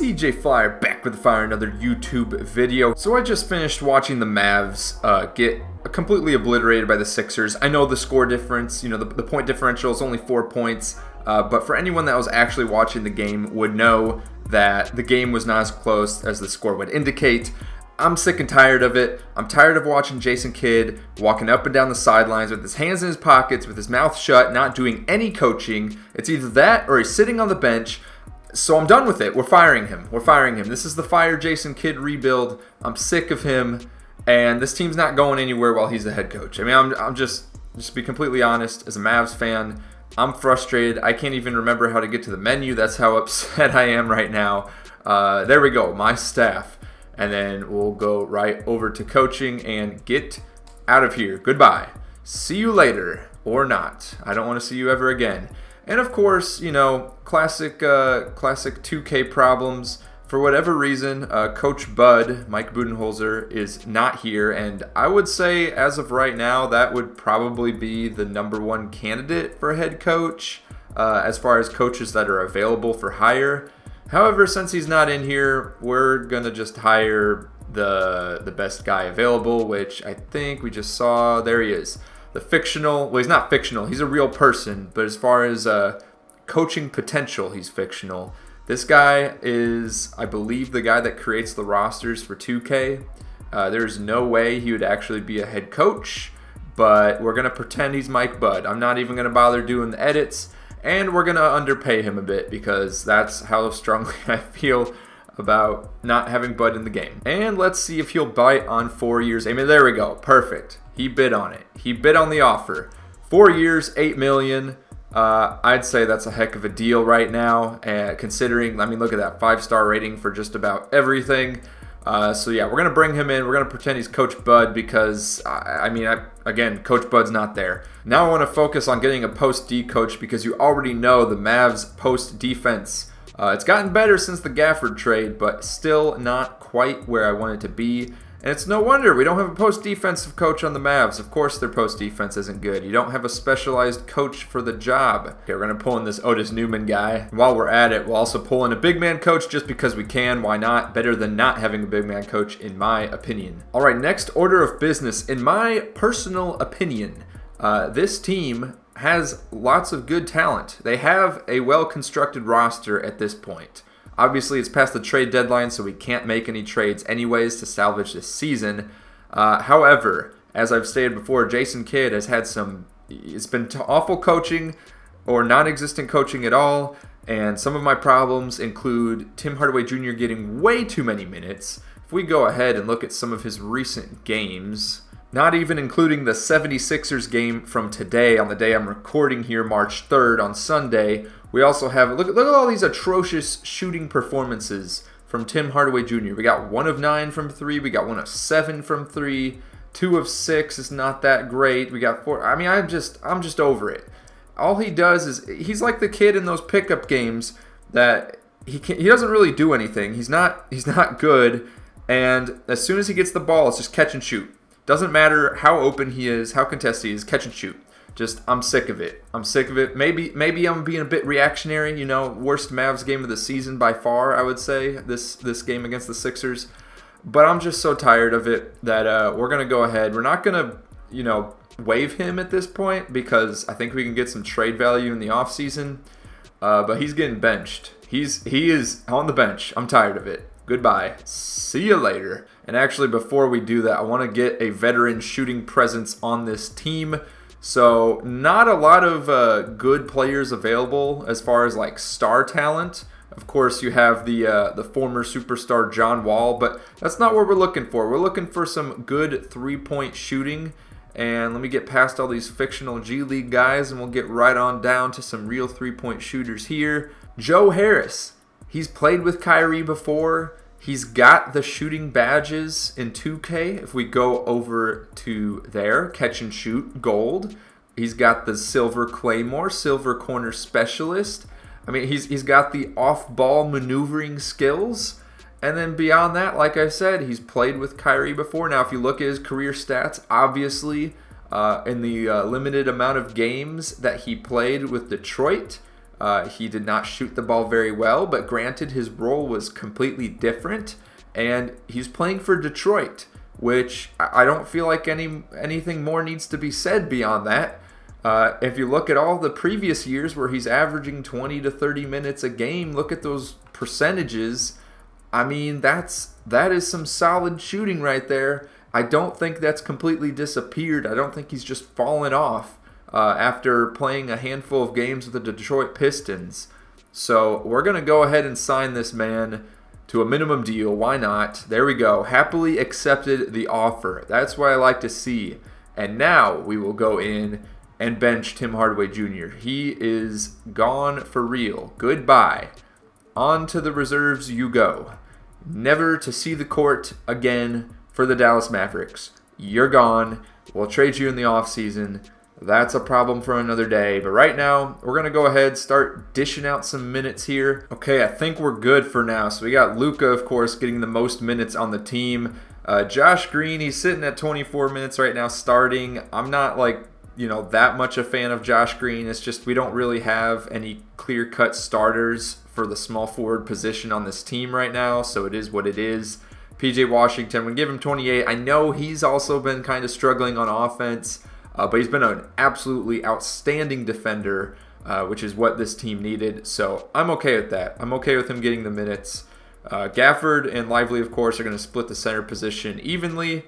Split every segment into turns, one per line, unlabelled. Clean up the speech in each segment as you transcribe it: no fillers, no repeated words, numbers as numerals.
CJ Flyer back with Fire, another YouTube video. So I just finished watching the Mavs get completely obliterated by the Sixers. I know the score difference, the point differential is only 4 points, but for anyone that was actually watching the game would know that the game was not as close as the score would indicate. I'm sick and tired of it. I'm tired of watching Jason Kidd walking up and down the sidelines with his hands in his pockets, with his mouth shut, not doing any coaching. It's either that or he's sitting on the bench. So I'm done with it. We're firing him. This is the fire Jason Kidd rebuild. I'm sick of him, and this team's not going anywhere while he's the head coach. I mean, I'm just to be completely honest, as a Mavs fan, I'm frustrated. I can't even remember how to get to the menu. That's how upset I am right now. There we go, my staff. And then we'll go right over to coaching and get out of here. Goodbye. See you later. Or not. I don't want to see you ever again. And of course, classic 2K problems. For whatever reason, Coach Bud, Mike Budenholzer, is not here. And I would say, as of right now, that would probably be the #1 candidate for head coach as far as coaches that are available for hire. Hehowever, since he's not in here, we're going to just hire the best guy available, which I think we just saw. There he is. The fictional, well, he's not fictional. He's a real person, but as far as coaching potential, he's fictional. This guy is, I believe, the guy that creates the rosters for 2K. There's no way he would actually be a head coach, but we're going to pretend he's Mike Bud. I'm not even going to bother doing the edits. And we're going to underpay him a bit because that's how strongly I feel about not having Bud in the game. And let's see if he'll bite on 4 years. I mean, there we go. Perfect. He bid on it. He bid on the offer. 4 years, $8 million. I'd say that's a heck of a deal right now, considering, I mean, look at that 5-star rating for just about everything. So yeah, we're going to bring him in. We're going to pretend he's Coach Bud because, again, Coach Bud's not there. Now I want to focus on getting a post-D coach because you already know the Mavs post-defense. It's gotten better since the Gafford trade, but still not quite where I want it to be. And it's no wonder we don't have a post-defensive coach on the Mavs. Of course their post-defense isn't good. You don't have a specialized coach for the job. Okay, we're going to pull in this Otis Newman guy. While we're at it, we'll also pull in a big man coach just because we can. Why not? Better than not having a big man coach, in my opinion. All right, next order of business. In my personal opinion, this team has lots of good talent. They have a well-constructed roster at this point. Obviously, it's past the trade deadline, so we can't make any trades anyways to salvage this season. However, as I've stated before, Jason Kidd has had it's been awful coaching or non-existent coaching at all. And some of my problems include Tim Hardaway Jr. getting way too many minutes. If we go ahead and look at some of his recent games, not even including the 76ers game from today on the day I'm recording here, March 3rd on Sunday, we also have, look at all these atrocious shooting performances from Tim Hardaway Jr. We got 1 of 9 from 3. We got 1 of 7 from 3. 2 of 6 is not that great. We got 4. I mean, I'm just over it. All he does is, he's like the kid in those pickup games that he doesn't really do anything. He's not good. And as soon as he gets the ball, it's just catch and shoot. Doesn't matter how open he is, how contested he is, catch and shoot. I'm sick of it. Maybe I'm being a bit reactionary. Worst Mavs game of the season by far, I would say, this game against the Sixers. But I'm just so tired of it that we're going to go ahead. We're not going to, waive him at this point because I think we can get some trade value in the offseason. But he's getting benched. He is on the bench. I'm tired of it. Goodbye. See you later. And actually, before we do that, I want to get a veteran shooting presence on this team. So not a lot of good players available as far as like star talent. Of course, you have the former superstar John Wall, but that's not what we're looking for. We're looking for some good three-point shooting. And let me get past all these fictional G League guys, and we'll get right on down to some real three-point shooters here. Joe Harris. He's played with Kyrie before. He's got the shooting badges in 2K. If we go over to there, catch and shoot, gold. He's got the silver claymore, silver corner specialist. I mean, he's got the off-ball maneuvering skills. And then beyond that, like I said, he's played with Kyrie before. Now, if you look at his career stats, obviously, in the limited amount of games that he played with Detroit, He did not shoot the ball very well, but granted, his role was completely different, and he's playing for Detroit, which I don't feel like anything more needs to be said beyond that. If you look at all the previous years where he's averaging 20 to 30 minutes a game, look at those percentages. I mean, that is some solid shooting right there. I don't think that's completely disappeared. I don't think he's just fallen off after playing a handful of games with the Detroit Pistons. So we're going to go ahead and sign this man to a minimum deal. Why not? There we go. Happily accepted the offer. That's what I like to see. And now we will go in and bench Tim Hardaway Jr. He is gone for real. Goodbye. On to the reserves you go. Never to see the court again for the Dallas Mavericks. You're gone. We'll trade you in the offseason. That's a problem for another day. But right now, we're going to go ahead, start dishing out some minutes here. Okay, I think we're good for now. So we got Luka, of course, getting the most minutes on the team. Josh Green, he's sitting at 24 minutes right now starting. I'm not that much a fan of Josh Green. It's just we don't really have any clear-cut starters for the small forward position on this team right now, so it is what it is. PJ Washington, we give him 28. I know he's also been kind of struggling on offense, but he's been an absolutely outstanding defender, which is what this team needed, so I'm okay with that. I'm okay with him getting the minutes. Gafford and Lively, of course, are going to split the center position evenly.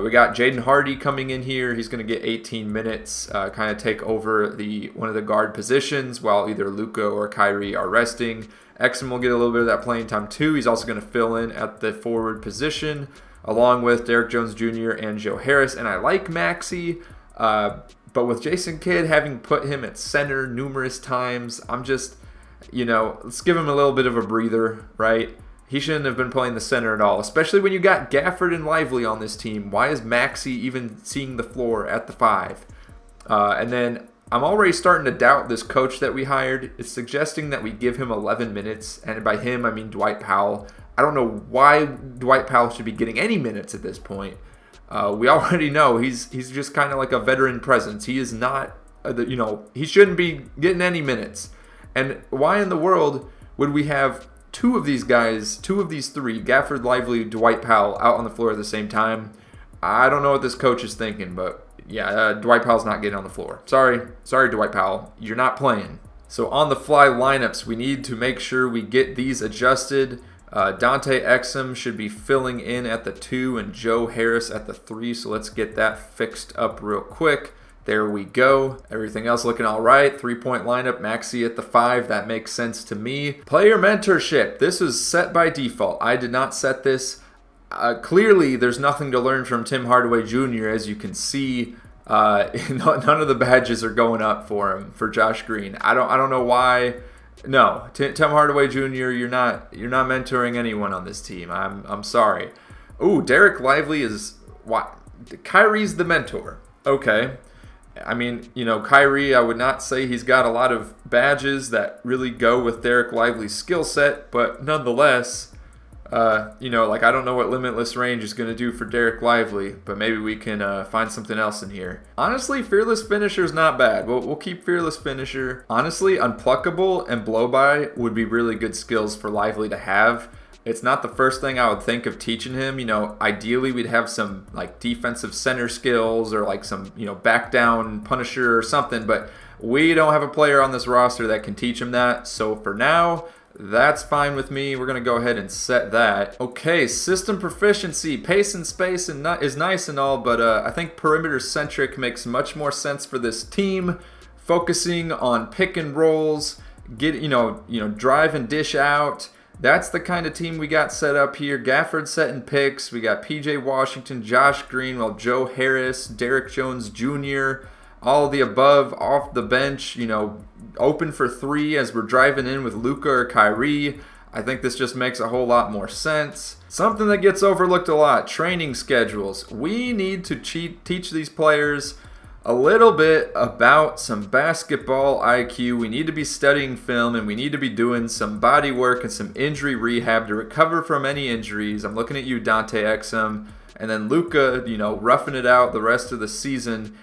We got Jaden Hardy coming in here. He's going to get 18 minutes, kind of take over one of the guard positions while either Luka or Kyrie are resting. Exum will get a little bit of that playing time too. He's also going to fill in at the forward position along with Derek Jones Jr. and Joe Harris. And I like Maxey, but with Jason Kidd having put him at center numerous times, I'm just, let's give him a little bit of a breather, right? He shouldn't have been playing the center at all, especially when you got Gafford and Lively on this team. Why is Maxey even seeing the floor at the 5? And then I'm already starting to doubt this coach that we hired. It's suggesting that we give him 11 minutes, and by him I mean Dwight Powell. I don't know why Dwight Powell should be getting any minutes at this point. We already know he's just kind of like a veteran presence. He is not, he shouldn't be getting any minutes. And why in the world would we have two of these three, Gafford, Lively, Dwight Powell, out on the floor at the same time? I don't know what this coach is thinking, but yeah, Dwight Powell's not getting on the floor. Sorry, Dwight Powell, you're not playing. So on the fly lineups, we need to make sure we get these adjusted. Dante Exum should be filling in at the 2 and Joe Harris at the 3, so let's get that fixed up real quick. There we go. Everything else looking all right. 3-point lineup, Maxey at the 5. That makes sense to me. Player mentorship. This was set by default. I did not set this. Clearly, there's nothing to learn from Tim Hardaway Jr. As you can see, none of the badges are going up for him, for Josh Green. I don't know why. No, Tim Hardaway Jr., you're not mentoring anyone on this team. I'm sorry. Ooh, Derek Lively is what? Kyrie's the mentor. Okay. I mean, Kyrie, I would not say he's got a lot of badges that really go with Derek Lively's skill set, but nonetheless, I don't know what Limitless Range is going to do for Derek Lively, but maybe we can find something else in here. Honestly, Fearless Finisher is not bad. We'll keep Fearless Finisher. Honestly, Unpluckable and Blow-By would be really good skills for Lively to have. It's not the first thing I would think of teaching him. Ideally we'd have some defensive center skills or some, back down punisher or something, but we don't have a player on this roster that can teach him that. So for now, that's fine with me. We're going to go ahead and set that. Okay, system proficiency, pace and space is nice and all, but I think perimeter centric makes much more sense for this team. Focusing on pick and rolls, drive and dish out. That's the kind of team we got set up here. Gafford setting picks. We got PJ Washington, Josh Green, Joe Harris, Derek Jones Jr., all of the above off the bench, open for 3 as we're driving in with Luka or Kyrie. I think this just makes a whole lot more sense. Something that gets overlooked a lot, training schedules. We need to teach these players a little bit about some basketball IQ. We need to be studying film, and we need to be doing some body work and some injury rehab to recover from any injuries. I'm looking at you, Dante Exum. And then Luka, roughing it out the rest of the season.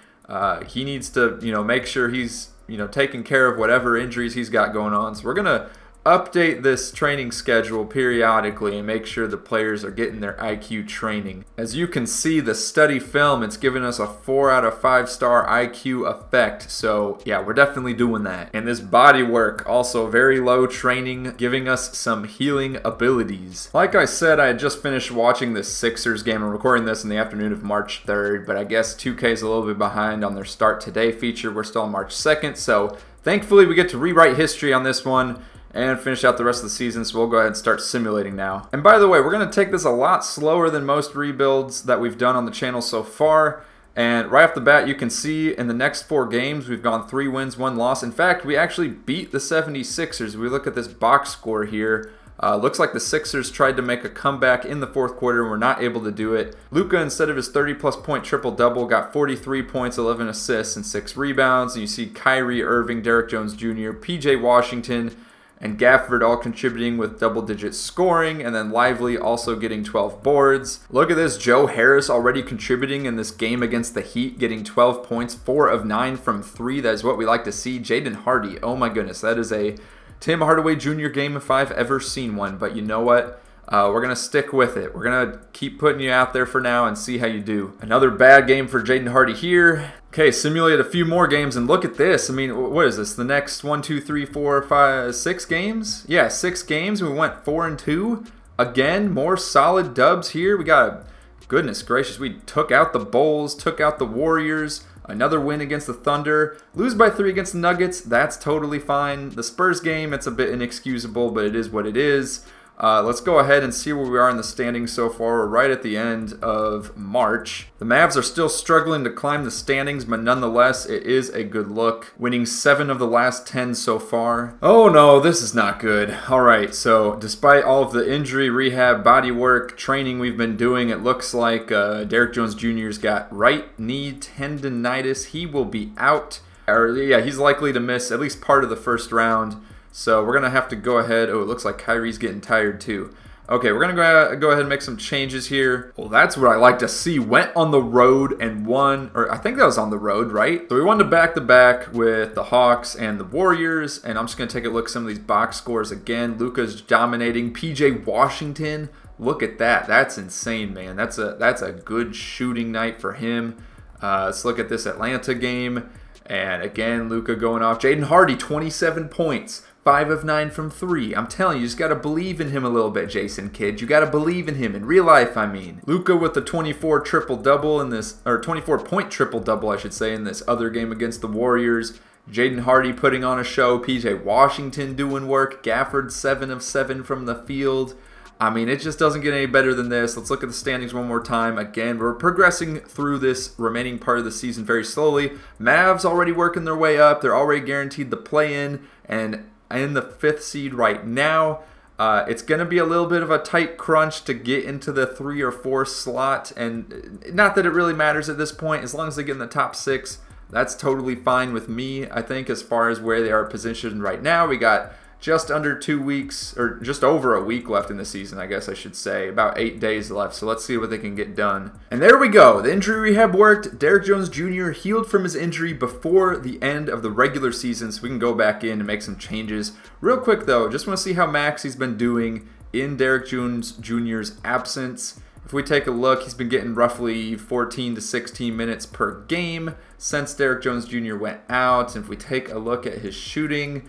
He needs to, make sure he's taking care of whatever injuries he's got going on. So we're going to update this training schedule periodically and make sure the players are getting their IQ training. As you can see, the study film, it's giving us a 4 out of 5 star IQ effect. So yeah, we're definitely doing that. And this body work, also very low training, giving us some healing abilities. Like I said, I had just finished watching the Sixers game. I'm recording this in the afternoon of March 3rd, but I guess 2K is a little bit behind on their Start Today feature. We're still on March 2nd, so thankfully we get to rewrite history on this one and finish out the rest of the season, so we'll go ahead and start simulating now. And by the way, we're going to take this a lot slower than most rebuilds that we've done on the channel so far. And right off the bat, you can see in the next 4 games, we've gone 3 wins, 1 loss. In fact, we actually beat the 76ers. We look at this box score here. Looks like the Sixers tried to make a comeback in the 4th quarter and were not able to do it. Luka, instead of his 30-plus point triple-double, got 43 points, 11 assists, and 6 rebounds. And you see Kyrie Irving, Derek Jones Jr., PJ Washington, and Gafford all contributing with double-digit scoring, and then Lively also getting 12 boards. Look at this, Joe Harris already contributing in this game against the Heat, getting 12 points, 4 of 9 from 3. That is what we like to see. Jaden Hardy, oh my goodness, that is a Tim Hardaway Jr. game if I've ever seen one. But you know what? We're going to stick with it. We're going to keep putting you out there for now and see how you do. Another bad game for Jaden Hardy here. Okay, simulate a few more games, and look at this. I mean, what is this? The next 1, 2, 3, 4, 5, 6 games? Yeah, 6 games. We went 4-2. Again, more solid dubs here. We got, goodness gracious, we took out the Bulls, took out the Warriors. Another win against the Thunder. Lose by 3 against the Nuggets. That's totally fine. The Spurs game, it's a bit inexcusable, but it is what it is. Let's go ahead and see where we are in the standings so far. We're right at the end of March. The Mavs are still struggling to climb the standings, but nonetheless, it is a good look. Winning 7 of the last 10 so far. Oh no, this is not good. Alright, so despite all of the injury, rehab, body work, training we've been doing, it looks like Derek Jones Jr.'s got right knee tendonitis. He will be out. Or yeah, he's likely to miss at least part of the first round. So we're going to have to go ahead. Oh, it looks like Kyrie's getting tired too. Okay, we're going to go ahead and make some changes here. Well, that's what I like to see. Went on the road and won, or I think that was on the road, right? So we won back-to-back with the Hawks and the Warriors, and I'm just going to take a look at some of these box scores again. Luka's dominating. PJ Washington, look at that. That's insane, man. That's a good shooting night for him. Let's look at this Atlanta game. And again, Luka going off. Jaden Hardy, 27 points. 5 of 9 from 3. I'm telling you, just got to believe in him a little bit, Jason Kidd. You got to believe in him in real life, I mean. Luka with the 24 triple-double in this, or 24-point triple-double, I should say, in this other game against the Warriors. Jaden Hardy putting on a show. PJ Washington doing work. Gafford 7 of 7 from the field. I mean, it just doesn't get any better than this. Let's look at the standings one more time. Again, we're progressing through this remaining part of the season very slowly. Mavs already working their way up. They're already guaranteed the play-in, and in the 5th seed right now. It's going to be a little bit of a tight crunch to get into the 3 or 4 slot, and not that it really matters at this point. As long as they get in the top 6, that's totally fine with me. I think as far as where they are positioned right now, we got just under 2 weeks, or just over a week left in the season, I guess I should say. About 8 days left, so let's see what they can get done. And there we go. The injury rehab worked. Derek Jones Jr. healed from his injury before the end of the regular season, so we can go back in and make some changes. Real quick, though, just want to see how Maxey's been doing in Derek Jones Jr.'s absence. If we take a look, he's been getting roughly 14 to 16 minutes per game since Derek Jones Jr. went out. And if we take a look at his shooting,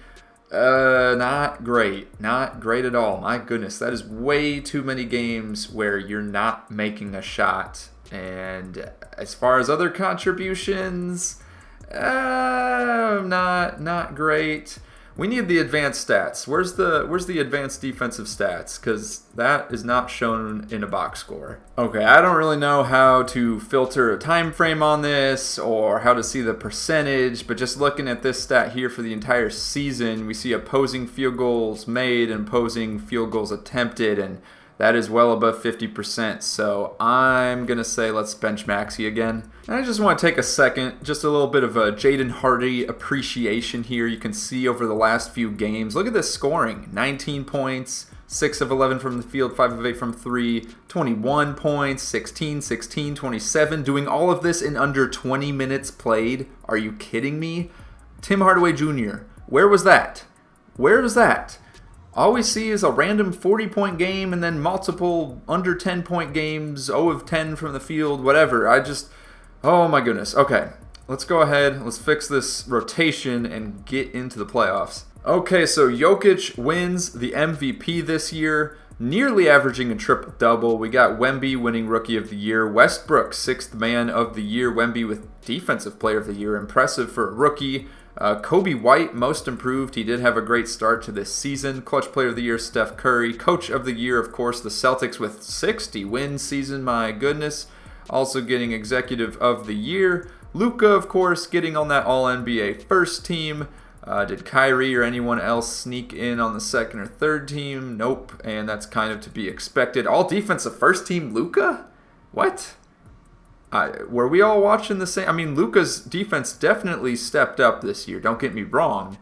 not great at all. My goodness, that is way too many games where you're not making a shot. And as far as other contributions, not great. We need the advanced stats. Where's the advanced defensive stats? Because that is not shown in a box score. Okay, I don't really know how to filter a time frame on this or how to see the percentage, but just looking at this stat here for the entire season, we see opposing field goals made and opposing field goals attempted, and that is well above 50%, so I'm going to say let's bench Maxey again. And I just want to take a second, just a little bit of a Jaden Hardy appreciation here. You can see over the last few games. Look at this scoring. 19 points, 6 of 11 from the field, 5 of 8 from 3, 21 points, 16, 16, 27. Doing all of this in under 20 minutes played. Are you kidding me? Tim Hardaway Jr. Where was that? Where was that? All we see is a random 40-point game and then multiple under 10-point games, 0 of 10 from the field, whatever. Oh my goodness. Okay, let's go ahead. Let's fix this rotation and get into the playoffs. Okay, so Jokic wins the MVP this year, nearly averaging a triple-double. We got Wemby winning Rookie of the Year. Westbrook, 6th Man of the Year. Wemby with Defensive Player of the Year. Impressive for a rookie. Kobe White, Most Improved. He did have a great start to this season. Clutch Player of the Year, Steph Curry. Coach of the Year, of course, the Celtics with 60-win season. My goodness. Also getting Executive of the Year. Luka, of course, getting on that All-NBA first team. Did Kyrie or anyone else sneak in on the second or third team? Nope, and that's kind of to be expected. All defensive first team Luka? What? Were we all watching the same? I mean, Luka's defense definitely stepped up this year. Don't get me wrong.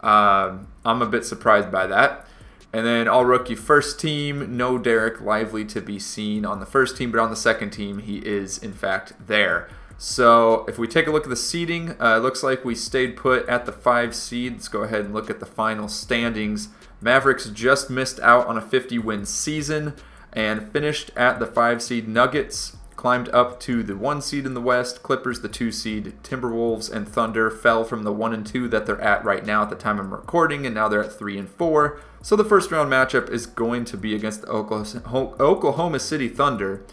I'm a bit surprised by that. And then all rookie first team, no Derek Lively to be seen on the first team, but on the second team, he is in fact there. So if we take a look at the seeding, it looks like we stayed put at the 5 seed. Let's go ahead and look at the final standings. Mavericks just missed out on a 50-win season and finished at the 5 seed. Nuggets climbed up to the 1 seed in the West. Clippers, the 2 seed. Timberwolves and Thunder fell from the 1 and 2 that they're at right now at the time I'm recording, and now they're at 3 and 4. So the first round matchup is going to be against the Oklahoma City Thunder,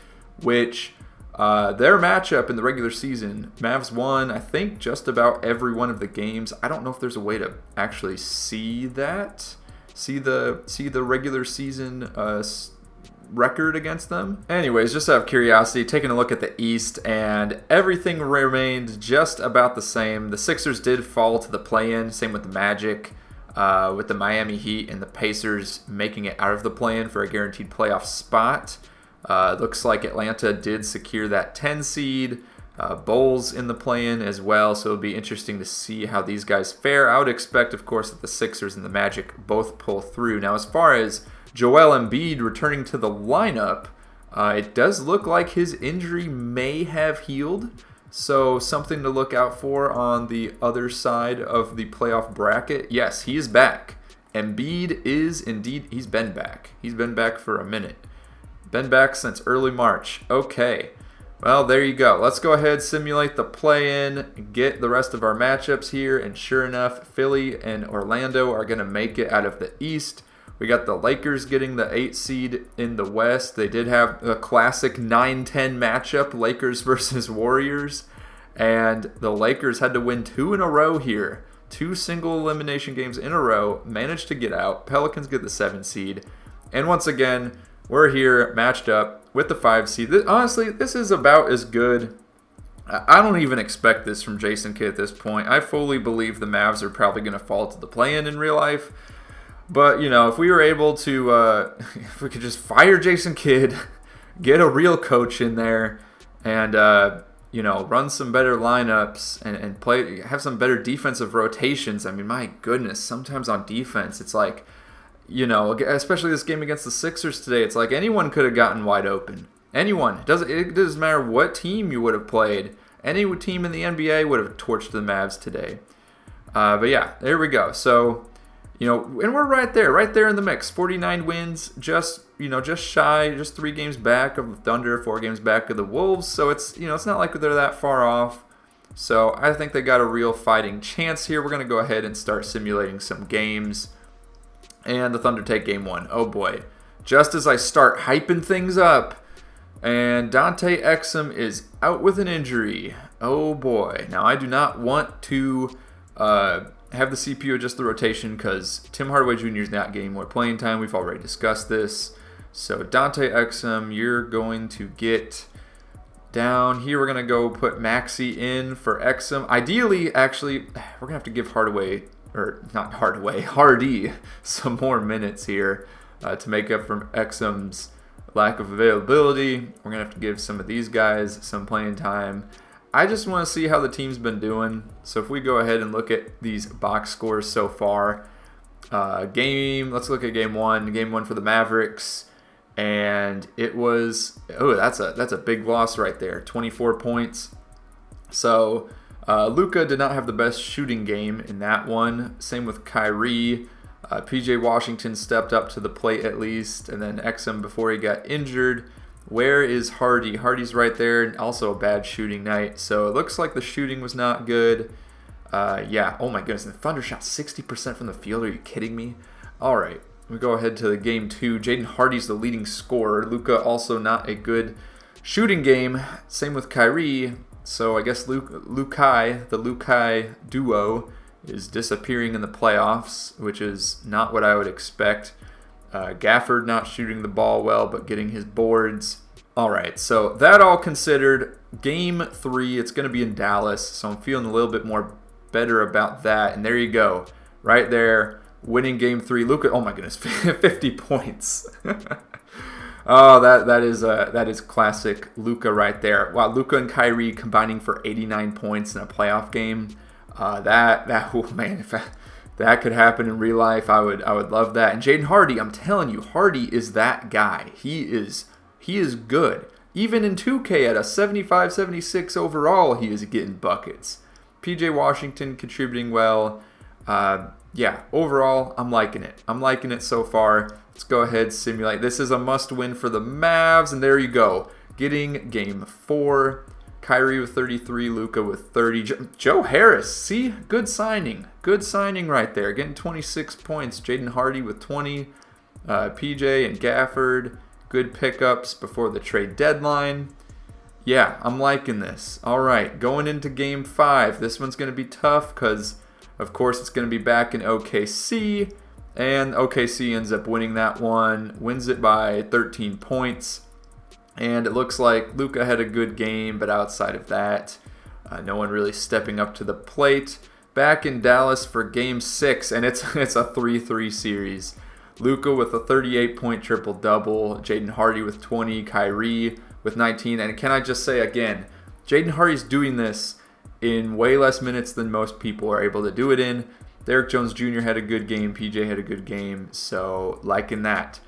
which their matchup in the regular season, Mavs won, I think, just about every one of the games. I don't know if there's a way to actually see that, see the regular season record against them. Anyways, just out of curiosity, taking a look at the East, and everything remained just about the same. The Sixers did fall to the play-in, same with the Magic, with the Miami Heat and the Pacers making it out of the play-in for a guaranteed playoff spot. Looks like Atlanta did secure that 10 seed. Bulls in the play-in as well, so it'll be interesting to see how these guys fare. I would expect, of course, that the Sixers and the Magic both pull through. Now, as far as Joel Embiid returning to the lineup, it does look like his injury may have healed, so something to look out for on the other side of the playoff bracket. Yes, he is back. Embiid is indeed, he's been back. He's been back for a minute. Been back since early March. Okay. Well, there you go. Let's go ahead, simulate the play-in, get the rest of our matchups here, and sure enough, Philly and Orlando are going to make it out of the East. We got the Lakers getting the 8 seed in the West. They did have a classic 9-10 matchup, Lakers versus Warriors, and the Lakers had to win 2 in a row here. 2 single elimination games in a row, managed to get out. Pelicans get the 7 seed, and once again, we're here matched up with the 5 seed. Honestly, this is about as good. I don't even expect this from Jason Kidd at this point. I fully believe the Mavs are probably going to fall to the play-in in real life. But, you know, if we were able to, if we could just fire Jason Kidd, get a real coach in there, and, you know, run some better lineups and play, have some better defensive rotations. I mean, my goodness, sometimes on defense, it's like, you know, especially this game against the Sixers today, it's like anyone could have gotten wide open. Anyone. It doesn't matter what team you would have played. Any team in the NBA would have torched the Mavs today. But yeah, there we go. So, you know, and we're right there in the mix. 49 wins, just shy, just 3 games back of the Thunder, 4 games back of the Wolves. So it's, you know, it's not like they're that far off. So I think they got a real fighting chance here. We're going to go ahead and start simulating some games. And the Thunder take game 1. Oh boy. Just as I start hyping things up, and Dante Exum is out with an injury. Oh boy. Now I do not want to have the CPU adjust the rotation because Tim Hardaway Jr. is not getting more playing time. We've already discussed this. So Dante Exum, you're going to get down here. We're going to go put Maxey in for Exum. Ideally, actually, we're going to have to give Hardy some more minutes here to make up for Exum's lack of availability. We're going to have to give some of these guys some playing time. I just want to see how the team's been doing. So if we go ahead and look at these box scores so far, let's look at game 1. Game 1 for the Mavericks, and it was, that's a big loss right there, 24 points. So Luka did not have the best shooting game in that one. Same with Kyrie. PJ Washington stepped up to the plate at least, and then Exum before he got injured. Where is Hardy? Hardy's right there, and also a bad shooting night. So it looks like the shooting was not good. Yeah, oh my goodness, the Thunder shot 60% from the field. Are you kidding me? All right, we go ahead to the game 2. Jaden Hardy's the leading scorer. Luka also not a good shooting game. Same with Kyrie. So I guess the Lukai duo is disappearing in the playoffs, which is not what I would expect. Gafford not shooting the ball well, but getting his boards. All right, so that all considered, game 3, it's going to be in Dallas, so I'm feeling a little bit more better about that. And there you go, right there, winning game 3. Luka, oh my goodness, 50 points. Oh, that is classic Luka right there. Wow, Luka and Kyrie combining for 89 points in a playoff game. Oh man, if that could happen in real life, I would love that. And Jaden Hardy, I'm telling you, Hardy is that guy. He is good. Even in 2K at a 75, 76 overall, he is getting buckets. PJ Washington contributing well. Yeah, overall, I'm liking it. I'm liking it so far. Let's go ahead, simulate. This is a must-win for the Mavs, and there you go. Getting game 4. Kyrie with 33, Luka with 30. Joe Harris, see? Good signing. Good signing right there. Getting 26 points. Jaden Hardy with 20. PJ and Gafford, good pickups before the trade deadline. Yeah, I'm liking this. All right, going into game 5. This one's going to be tough because, of course, it's going to be back in OKC. And OKC ends up winning that one. Wins it by 13 points. And it looks like Luka had a good game, but outside of that, no one really stepping up to the plate. Back in Dallas for Game 6, and it's a 3-3 series. Luka with a 38-point triple-double, Jaden Hardy with 20, Kyrie with 19. And can I just say again, Jaden Hardy's doing this in way less minutes than most people are able to do it in. Derrick Jones Jr. had a good game, PJ had a good game, so liking that.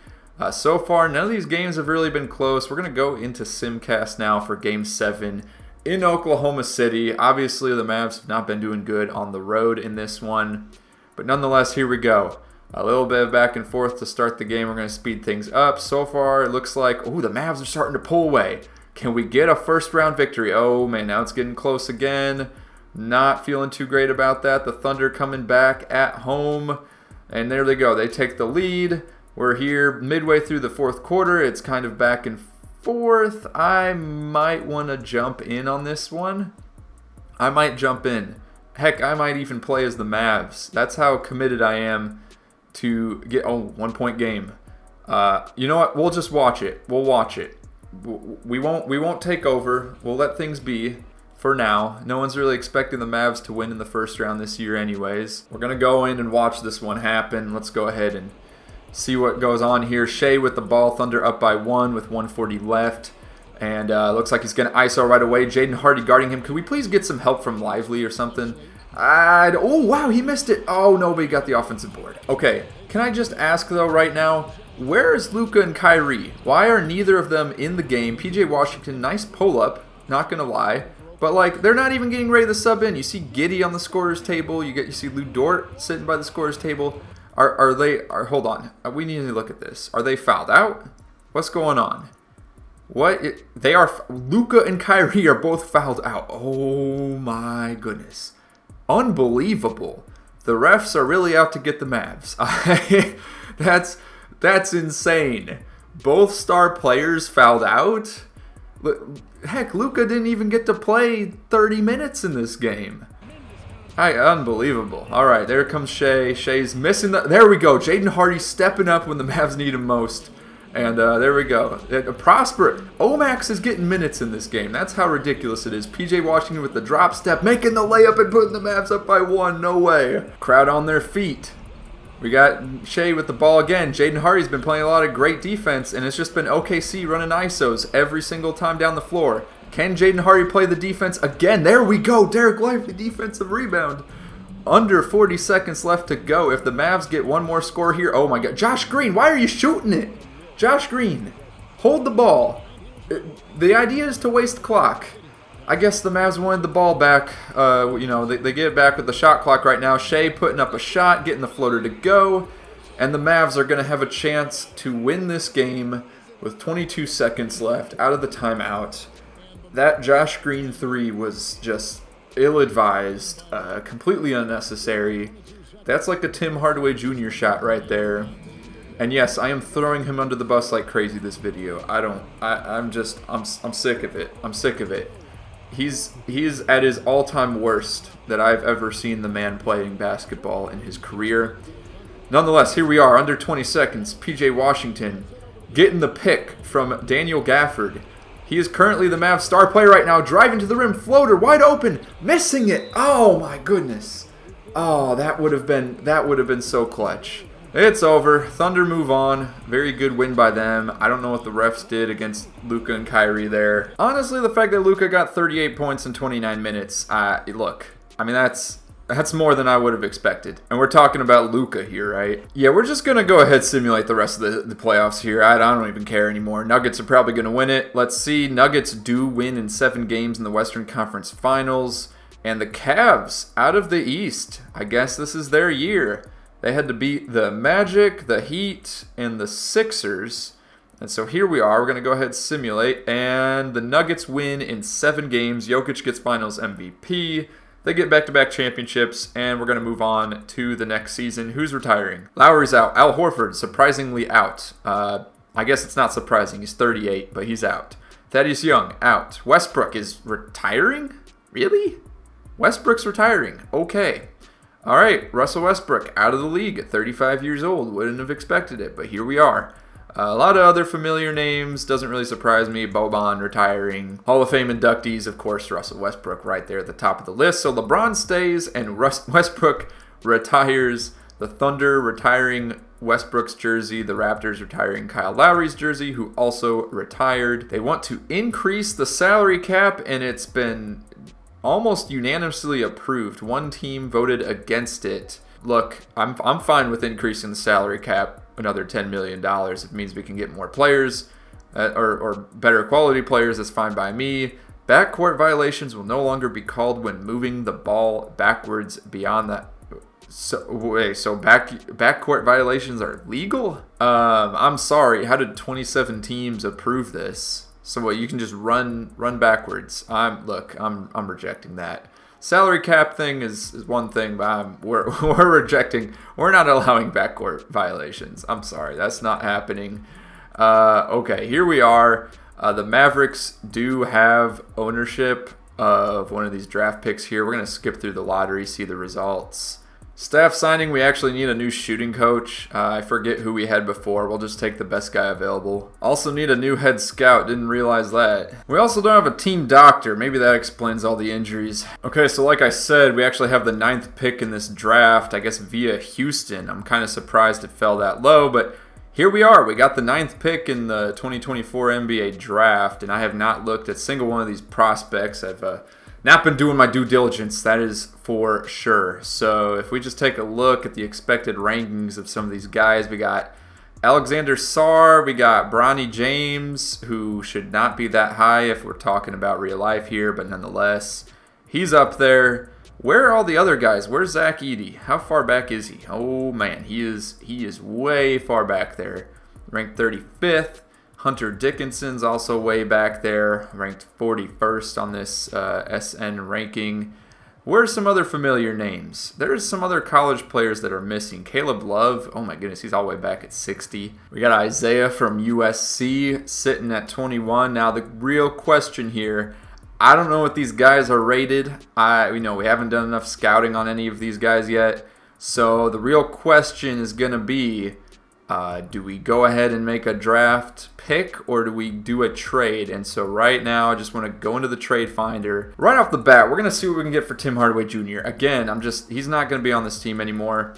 So far, none of these games have really been close. We're going to go into Simcast now for Game 7 in Oklahoma City. Obviously, the Mavs have not been doing good on the road in this one. But nonetheless, here we go. A little bit of back and forth to start the game. We're going to speed things up. So far, it looks like, oh, the Mavs are starting to pull away. Can we get a first-round victory? Oh, man, now it's getting close again. Not feeling too great about that. The Thunder coming back at home. And there they go. They take the lead. We're here midway through the fourth quarter. It's kind of back and forth. I might want to jump in on this one. I might jump in. Heck, I might even play as the Mavs. That's how committed I am to get... Oh, 1-point game. You know what? We'll just watch it. We'll watch it. We won't take over. We'll let things be for now. No one's really expecting the Mavs to win in the first round this year anyways. We're going to go in and watch this one happen. Let's go ahead and see what goes on here. Shea with the ball. Thunder up by 1 with 1:40 left. And looks like he's going to ISO right away. Jaden Hardy guarding him. Could we please get some help from Lively or something? Oh, wow, he missed it. Oh, nobody got the offensive board. Okay, can I just ask, though, right now, where is Luka and Kyrie? Why are neither of them in the game? PJ Washington, nice pull-up, not going to lie. But, like, they're not even getting ready to sub in. You see Giddey on the scorer's table. You see Lou Dort sitting by the scorer's table. Hold on. We need to look at this. Are they fouled out? What's going on? They are. Luka and Kyrie are both fouled out. Oh my goodness. Unbelievable. The refs are really out to get the Mavs. That's insane. Both star players fouled out? Heck, Luka didn't even get to play 30 minutes in this game. Unbelievable. All right, there comes Shea. Shea's missing the... There we go. Jaden Hardy stepping up when the Mavs need him most. And there we go. Prosper. Omax is getting minutes in this game. That's how ridiculous it is. PJ Washington with the drop step, making the layup and putting the Mavs up by 1. No way. Crowd on their feet. We got Shea with the ball again. Jaden Hardy's been playing a lot of great defense, and it's just been OKC running ISOs every single time down the floor. Can Jaden Hardy play the defense again? There we go. Derek Lively defensive rebound. Under 40 seconds left to go. If the Mavs get one more score here, oh my God. Josh Green, why are you shooting it? Josh Green, hold the ball. The idea is to waste clock. I guess the Mavs wanted the ball back. They get it back with the shot clock right now. Shea putting up a shot, getting the floater to go. And the Mavs are going to have a chance to win this game with 22 seconds left out of the timeout. That Josh Green 3 was just ill-advised, completely unnecessary. That's like a Tim Hardaway Jr shot right there. And yes, I am throwing him under the bus like crazy this video. I'm sick of it. I'm sick of it. He's at his all-time worst that I've ever seen the man playing basketball in his career. Nonetheless, here we are, under 20 seconds. PJ Washington getting the pick from Daniel Gafford. He is currently the Mavs star player right now, driving to the rim, floater, wide open, missing it. Oh my goodness. Oh, that would have been so clutch. It's over. Thunder move on. Very good win by them. I don't know what the refs did against Luka and Kyrie there. Honestly, the fact that Luka got 38 points in 29 minutes, look, I mean, that's more than I would have expected. And we're talking about Luka here, right? Yeah, we're just going to go ahead and simulate the rest of the playoffs here. I don't even care anymore. Nuggets are probably going to win it. Let's see. Nuggets do win in 7 games in the Western Conference Finals. And the Cavs out of the East. I guess this is their year. They had to beat the Magic, the Heat, and the Sixers. And so here we are. We're going to go ahead and simulate. And the Nuggets win in 7 games. Jokic gets Finals MVP. They get back-to-back championships. And we're going to move on to the next season. Who's retiring? Lowry's out. Al Horford, surprisingly out. I guess it's not surprising. He's 38, but he's out. Thaddeus Young, out. Westbrook is retiring? Really? Westbrook's retiring. Okay. All right, Russell Westbrook out of the league at 35 years old. Wouldn't have expected it, but here we are. A lot of other familiar names. Doesn't really surprise me. Boban retiring. Hall of Fame inductees, of course, Russell Westbrook right there at the top of the list. So LeBron stays and Westbrook retires. The Thunder retiring Westbrook's jersey. The Raptors retiring Kyle Lowry's jersey, who also retired. They want to increase the salary cap, and it's been almost unanimously approved. One team voted against it. Look, I'm fine with increasing the salary cap another $10 million. It means we can get more players or better quality players. That's fine by me. Backcourt violations will no longer be called when moving the ball backwards beyond that. So backcourt violations are legal? I'm sorry. How did 27 teams approve this? So what, you can just run backwards? I'm rejecting that. Salary cap thing is one thing, but we're rejecting. We're not allowing backcourt violations. I'm sorry, that's not happening. Okay, here we are. The Mavericks do have ownership of one of these draft picks here. We're gonna skip through the lottery, see the results. Staff signing, we actually need a new shooting coach. I forget who we had before. We'll just take the best guy available. Also need a new head scout. Didn't realize that. We also don't have a team doctor. Maybe that explains all the injuries. Okay, so like I said, we actually have the 9th pick in this draft, I guess via Houston. I'm kind of surprised it fell that low, but here we are. We got the 9th pick in the 2024 NBA draft, and I have not looked at a single one of these prospects. I've not been doing my due diligence, that is for sure. So if we just take a look at the expected rankings of some of these guys, we got Alexander Sarr, we got Bronny James, who should not be that high if we're talking about real life here, but nonetheless, he's up there. Where are all the other guys? Where's Zach Edey? How far back is he? Oh man, he is way far back there. Ranked 35th. Hunter Dickinson's also way back there, ranked 41st on this SN ranking. Where's some other familiar names? There's some other college players that are missing. Caleb Love, oh my goodness, he's all the way back at 60. We got Isaiah from USC sitting at 21. Now the real question here, I don't know what these guys are rated. We haven't done enough scouting on any of these guys yet. So the real question is going to be, do we go ahead and make a draft pick or do we do a trade? And so right now I just want to go into the trade finder. Right off the bat, we're going to see what we can get for Tim Hardaway Jr. Again, he's not going to be on this team anymore.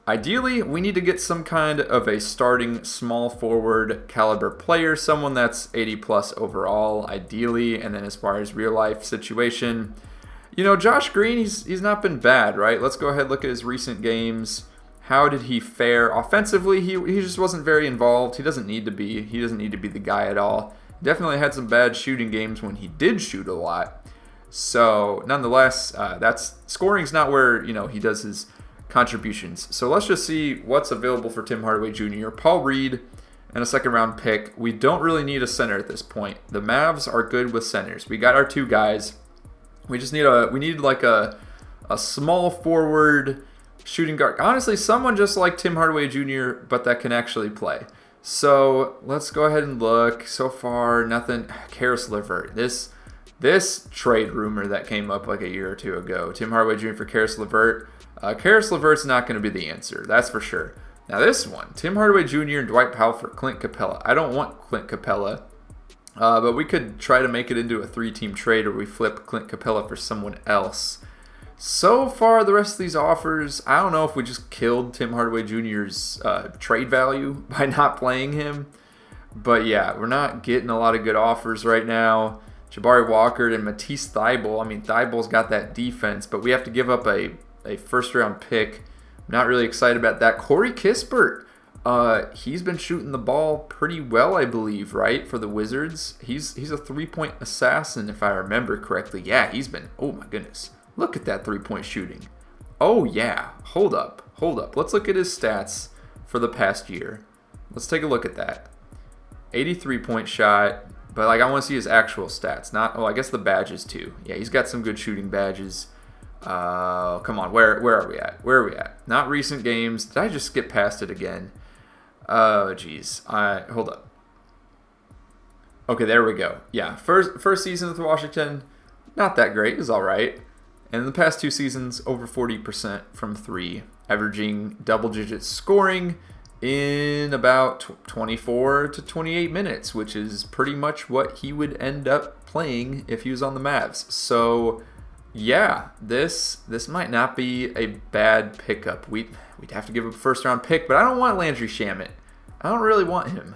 Ideally, we need to get some kind of a starting small forward caliber player, someone that's 80 plus overall, ideally. And then as far as real life situation, Josh Green, he's not been bad, right? Let's go ahead and look at his recent games. How did he fare offensively? He just wasn't very involved. He doesn't need to be. He doesn't need to be the guy at all. Definitely had some bad shooting games when he did shoot a lot. So nonetheless, that's scoring's not where he does his contributions. So let's just see what's available for Tim Hardaway Jr. Paul Reed and a second-round pick. We don't really need a center at this point. The Mavs are good with centers. We got our two guys. We just need like a small forward shooting guard. Honestly, someone just like Tim Hardaway Jr., but that can actually play. So let's go ahead and look. So far, nothing. Karis LeVert. This trade rumor that came up like a year or two ago. Tim Hardaway Jr. for Karis LeVert. Karis LeVert's not going to be the answer. That's for sure. Now this one, Tim Hardaway Jr. and Dwight Powell for Clint Capella. I don't want Clint Capella, but we could try to make it into a 3-team trade where we flip Clint Capella for someone else. So far, the rest of these offers, I don't know if we just killed Tim Hardaway Jr.'s trade value by not playing him. But yeah, we're not getting a lot of good offers right now. Jabari Walker and Matisse Thybulle. I mean, Thybulle's got that defense, but we have to give up a first-round pick. I'm not really excited about that. Corey Kispert. He's been shooting the ball pretty well, I believe, right, for the Wizards. He's a 3-point assassin, if I remember correctly. Yeah, he's been, oh my goodness. Look at that 3-point shooting. Oh, yeah. Hold up. Let's look at his stats for the past year. Let's take a look at that. 83-point shot, but like I want to see his actual stats. Not, I guess the badges too. Yeah, he's got some good shooting badges. Come on, where are we at? Not recent games. Did I just skip past it again? Oh, geez. Hold up. Okay, there we go. Yeah, first season with Washington, not that great. It was all right. And in the past 2 seasons, over 40% from 3, averaging double-digit scoring in about 24 to 28 minutes, which is pretty much what he would end up playing if he was on the Mavs. So, yeah, this might not be a bad pickup. We'd have to give him a first-round pick, but I don't want Landry Shamet. I don't really want him.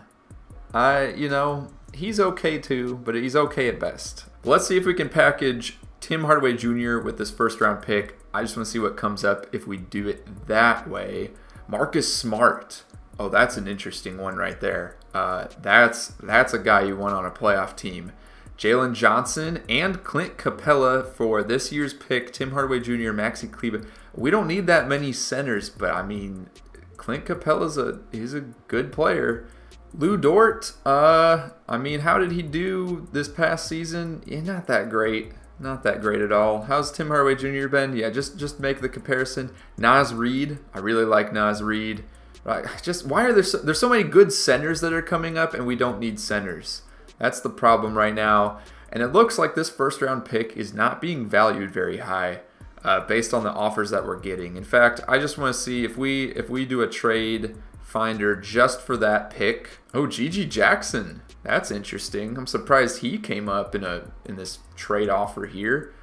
He's okay too, but he's okay at best. Let's see if we can package Tim Hardaway Jr. with this first-round pick. I just want to see what comes up if we do it that way. Marcus Smart. Oh, that's an interesting one right there. That's a guy you want on a playoff team. Jalen Johnson and Clint Capella for this year's pick. Tim Hardaway Jr., Maxi Kleber. We don't need that many centers, but I mean, Clint Capella's he's a good player. Lou Dort. How did he do this past season? Yeah, not that great. Not that great at all. How's Tim Hardaway Jr. been? Yeah, just make the comparison. Naz Reid. I really like Naz Reid. Why are there's so many good centers that are coming up and we don't need centers? That's the problem right now. And it looks like this first round pick is not being valued very high based on the offers that we're getting. In fact, I just want to see if we do a trade finder just for that pick. Oh, Gigi Jackson. That's interesting. I'm surprised he came up in this trade offer here.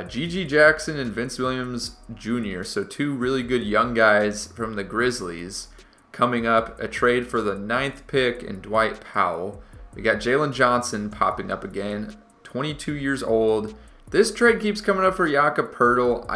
Gigi Jackson and Vince Williams Jr. So 2 really good young guys from the Grizzlies coming up. A trade for the 9th pick and Dwight Powell. We got Jalen Johnson popping up again, 22 years old. This trade keeps coming up for Jakob Poeltl.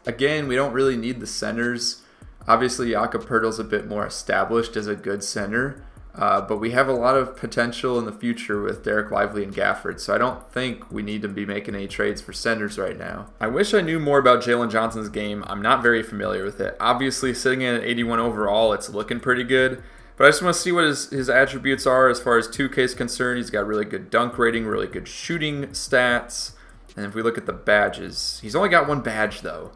Again, we don't really need the centers. Obviously, Jakob Poeltl's a bit more established as a good center. But we have a lot of potential in the future with Derek Lively and Gafford, so I don't think we need to be making any trades for centers right now. I wish I knew more about Jalen Johnson's game. I'm not very familiar with it. Obviously, sitting in at 81 overall, it's looking pretty good. But I just want to see what his attributes are as far as 2K is concerned. He's got really good dunk rating, really good shooting stats. And if we look at the badges, he's only got 1 badge, though.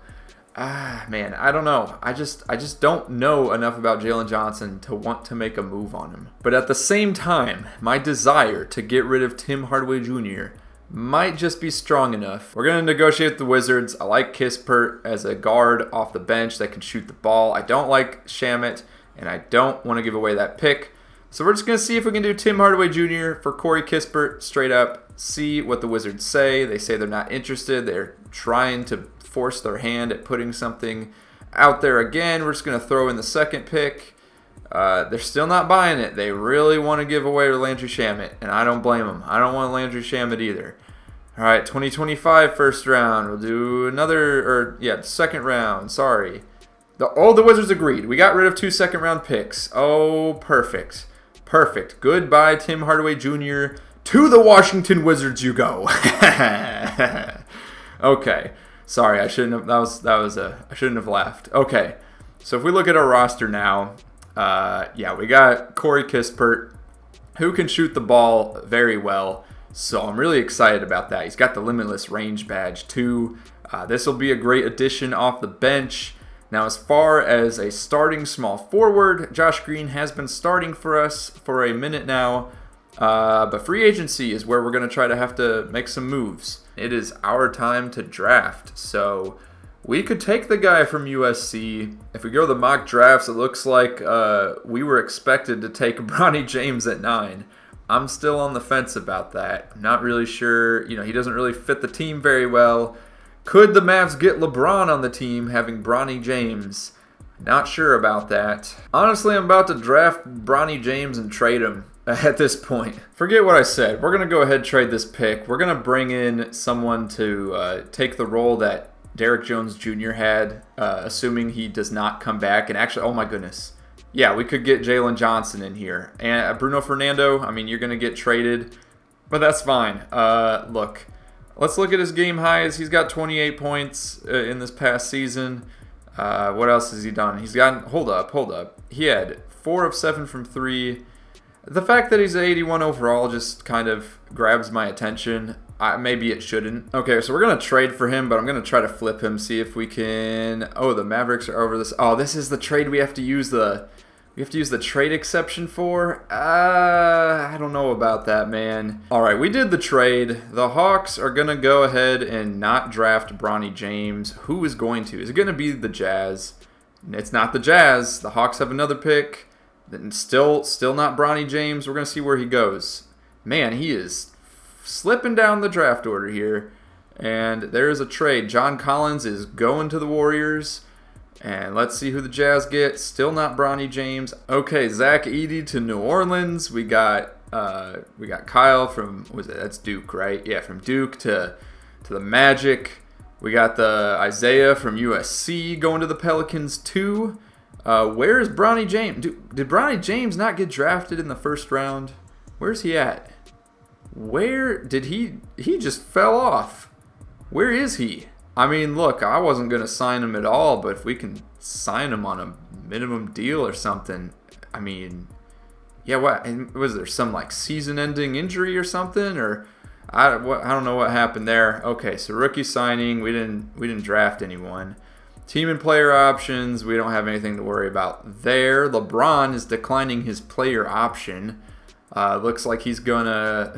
Man, I don't know. I just don't know enough about Jalen Johnson to want to make a move on him. But at the same time, my desire to get rid of Tim Hardaway Jr. might just be strong enough. We're going to negotiate with the Wizards. I like Kispert as a guard off the bench that can shoot the ball. I don't like Shamet, and I don't want to give away that pick. So we're just going to see if we can do Tim Hardaway Jr. for Corey Kispert straight up. See what the Wizards say. They say they're not interested. They're trying to force their hand at putting something out there again. We're just going to throw in the 2nd pick. They're still not buying it. They really want to give away to Landry Shamet, and I don't blame them. I don't want Landry Shamet either. All right, 2025 first round. We'll do another, 2nd round. Sorry. The Wizards agreed. We got rid of 2 second-round picks. Oh, perfect. Perfect. Goodbye, Tim Hardaway Jr. To the Washington Wizards you go. Okay. Sorry, I shouldn't have. I shouldn't have laughed. Okay. So if we look at our roster now, yeah, we got Corey Kispert, who can shoot the ball very well. So I'm really excited about that. He's got the limitless range badge too. This will be a great addition off the bench. Now, as far as a starting small forward, Josh Green has been starting for us for a minute now. But free agency is where we're going to try to have to make some moves. It is our time to draft. So we could take the guy from USC. If we go to the mock drafts, it looks like we were expected to take Bronny James at 9. I'm still on the fence about that. I'm not really sure. He doesn't really fit the team very well. Could the Mavs get LeBron on the team having Bronny James? Not sure about that. Honestly, I'm about to draft Bronny James and trade him at this point. Forget what I said. We're going to go ahead and trade this pick. We're going to bring in someone to take the role that Derrick Jones Jr. had, assuming he does not come back. And actually, oh my goodness. Yeah, we could get Jalen Johnson in here. And Bruno Fernando, I mean, you're going to get traded. But that's fine. Look. Let's look at his game highs. He's got 28 points in this past season. What else has he done? He's gotten... Hold up. He had 4 of 7 from 3. The fact that he's 81 overall just kind of grabs my attention. Maybe it shouldn't. Okay, so we're going to trade for him, but I'm going to try to flip him, see if we can... Oh, the Mavericks are over this. Oh, this is the trade we have to use the... We have to use the trade exception for? I don't know about that, man. All right, we did the trade. The Hawks are going to go ahead and not draft Bronny James. Who is going to? Is it going to be the Jazz? It's not the Jazz. The Hawks have another pick. Still not Bronny James. We're going to see where he goes. Man, he is slipping down the draft order here. And there is a trade. John Collins is going to the Warriors. And let's see who the Jazz get. Still not Bronny James. Okay, Zach Edey to New Orleans. We got Kyle from, that's Duke, right? Yeah, from Duke to the Magic. We got the Isaiah from USC going to the Pelicans too. Where is Bronny James? Did Bronny James not get drafted in the first round? Where's he at? Where did he just fell off. Where is he? I mean, look, I wasn't going to sign him at all, but if we can sign him on a minimum deal or something, I mean, yeah, what was there, some like season-ending injury or something, or I don't know what happened there. Okay, so rookie signing, we didn't draft anyone. Team and player options, we don't have anything to worry about there. LeBron is declining his player option. Looks like he's gonna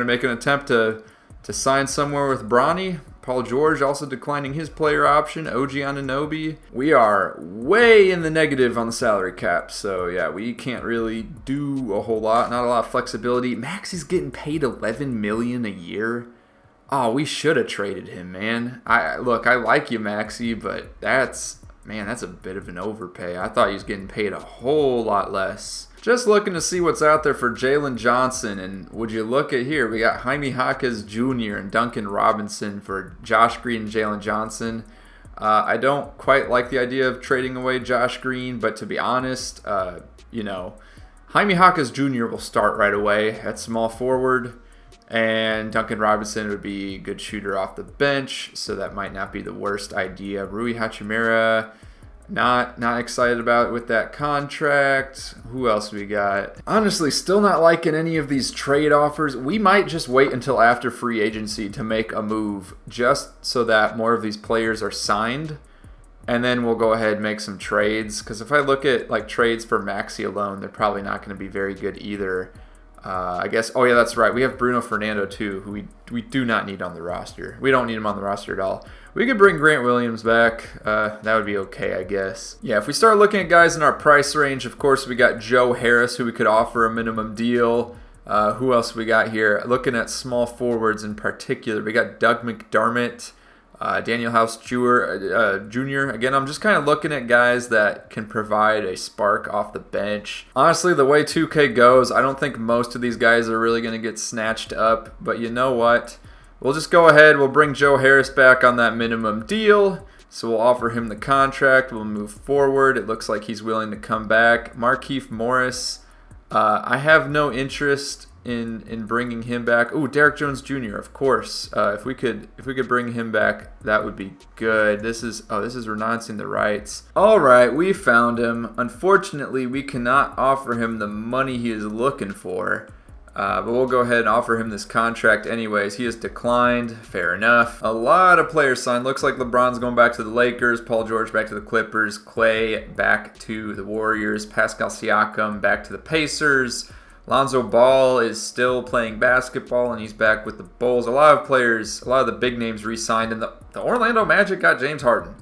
make an attempt to sign somewhere with Bronny. Paul George also declining his player option. OG Anunoby. We are way in the negative on the salary cap. So, yeah, we can't really do a whole lot. Not a lot of flexibility. Maxi's getting paid $11 million a year. Oh, we should have traded him, man. Look, I like you, Maxi, but that's a bit of an overpay. I thought he was getting paid a whole lot less. Just looking to see what's out there for Jalen Johnson, and would you look at here, we got Jaime Jaquez Jr. and Duncan Robinson for Josh Green and Jalen Johnson. I don't quite like the idea of trading away Josh Green, but to be honest, Jaime Jaquez Jr. will start right away at small forward, and Duncan Robinson would be a good shooter off the bench, so that might not be the worst idea. Rui Hachimura, not excited about it with that contract. Who else we got? Honestly, still not liking any of these trade offers. We might just wait until after free agency to make a move just so that more of these players are signed. And then we'll go ahead and make some trades. Because if I look at like trades for Maxi alone, they're probably not going to be very good either. I guess, oh yeah, that's right. We have Bruno Fernando too, who we do not need on the roster. We don't need him on the roster at all. We could bring Grant Williams back. That would be okay, I guess. Yeah, if we start looking at guys in our price range, of course, we got Joe Harris, who we could offer a minimum deal. Who else we got here? Looking at small forwards in particular, we got Doug McDermott, Daniel House Jr. Again, I'm just kind of looking at guys that can provide a spark off the bench. Honestly, the way 2K goes, I don't think most of these guys are really going to get snatched up. But you know what? We'll just go ahead. We'll bring Joe Harris back on that minimum deal. So we'll offer him the contract. We'll move forward. It looks like he's willing to come back. Markieff Morris. I have no interest in bringing him back. Ooh, Derrick Jones Jr. Of course. If we could bring him back, that would be good. This is renouncing the rights. All right, we found him. Unfortunately, we cannot offer him the money he is looking for. But we'll go ahead and offer him this contract anyways. He has declined. Fair enough. A lot of players signed. Looks like LeBron's going back to the Lakers. Paul George back to the Clippers. Clay back to the Warriors. Pascal Siakam back to the Pacers. Lonzo Ball is still playing basketball, and he's back with the Bulls. A lot of players, a lot of the big names re-signed, and the Orlando Magic got James Harden.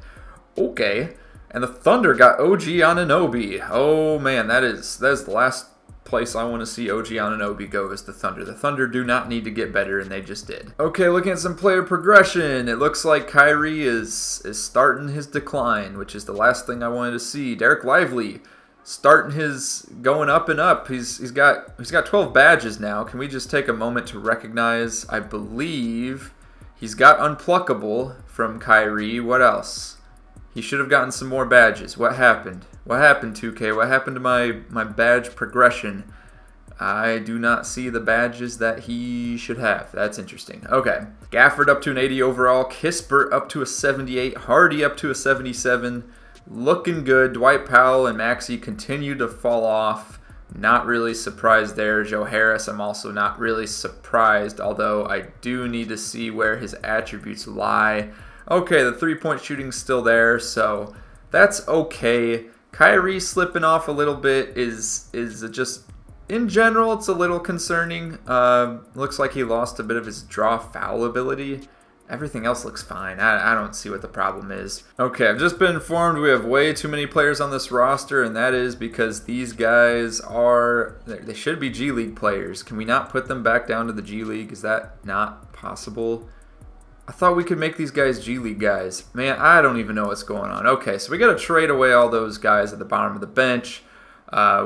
Okay. And the Thunder got OG Anunoby. Oh, man, that is the last place I want to see OG Anunoby go is the Thunder. The Thunder do not need to get better, and they just did. Okay, looking at some player progression. It looks like Kyrie is starting his decline, which is the last thing I wanted to see. Derek Lively starting his going up and up. He's got 12 badges now. Can we just take a moment to recognize? I believe he's got unpluckable from Kyrie. What else? He should have gotten some more badges. What happened? What happened, 2K? What happened to my badge progression? I do not see the badges that he should have. That's interesting. Okay. Gafford up to an 80 overall. Kispert up to a 78. Hardy up to a 77. Looking good. Dwight Powell and Maxey continue to fall off. Not really surprised there. Joe Harris, I'm also not really surprised, although I do need to see where his attributes lie. Okay, the three-point shooting's still there, so that's okay. Kyrie slipping off a little bit is just, in general, it's a little concerning. Looks like he lost a bit of his draw foul ability. Everything else looks fine. I don't see what the problem is. Okay, I've just been informed we have way too many players on this roster, and that is because these guys they should be G League players. Can we not put them back down to the G League? Is that not possible? I thought we could make these guys G League guys. Man, I don't even know what's going on. Okay, so we got to trade away all those guys at the bottom of the bench,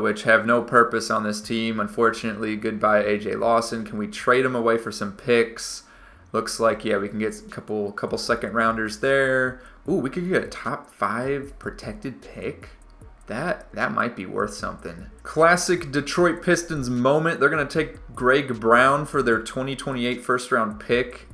which have no purpose on this team. Unfortunately, goodbye AJ Lawson. Can we trade them away for some picks? Looks like, yeah, we can get a couple second rounders there. Ooh, we could get a top 5 protected pick. That might be worth something. Classic Detroit Pistons moment. They're going to take Greg Brown for their 2028 first round pick.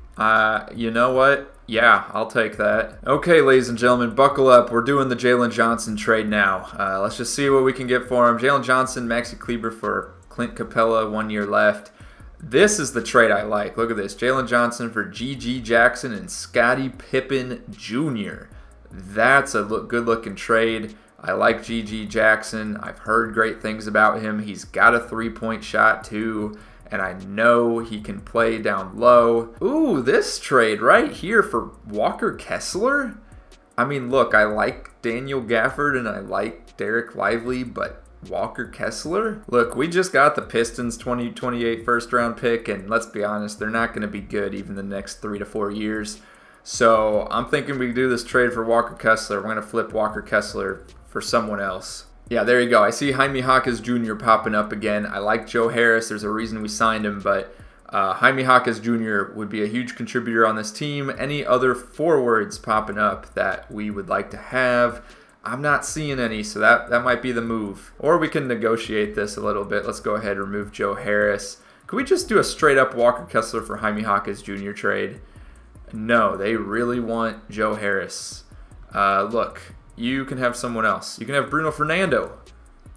You know what? Yeah, I'll take that. Okay, ladies and gentlemen, buckle up. We're doing the Jalen Johnson trade now. Let's just see what we can get for him. Jalen Johnson, Maxi Kleber for Clint Capella, 1 year left. This is the trade I like. Look at this. Jalen Johnson for G.G. Jackson and Scottie Pippen Jr. That's a good-looking trade. I like G.G. Jackson. I've heard great things about him. He's got a three-point shot, too, and I know he can play down low. Ooh, this trade right here for Walker Kessler. I mean, look, I like Daniel Gafford and I like Derek Lively, but Walker Kessler? Look, we just got the Pistons 2028 first round pick, and let's be honest, they're not going to be good even the next 3 to 4 years. So I'm thinking we do this trade for Walker Kessler. We're going to flip Walker Kessler for someone else. Yeah, there you go. I see Jaime Jaquez Jr. popping up again. I like Joe Harris. There's a reason we signed him, but Jaime Jaquez Jr. would be a huge contributor on this team. Any other forwards popping up that we would like to have? I'm not seeing any, so that might be the move. Or we can negotiate this a little bit. Let's go ahead and remove Joe Harris. Could we just do a straight-up Walker Kessler for Jaime Jaquez Jr. trade? No, they really want Joe Harris. Look, you can have someone else. You can have Bruno Fernando.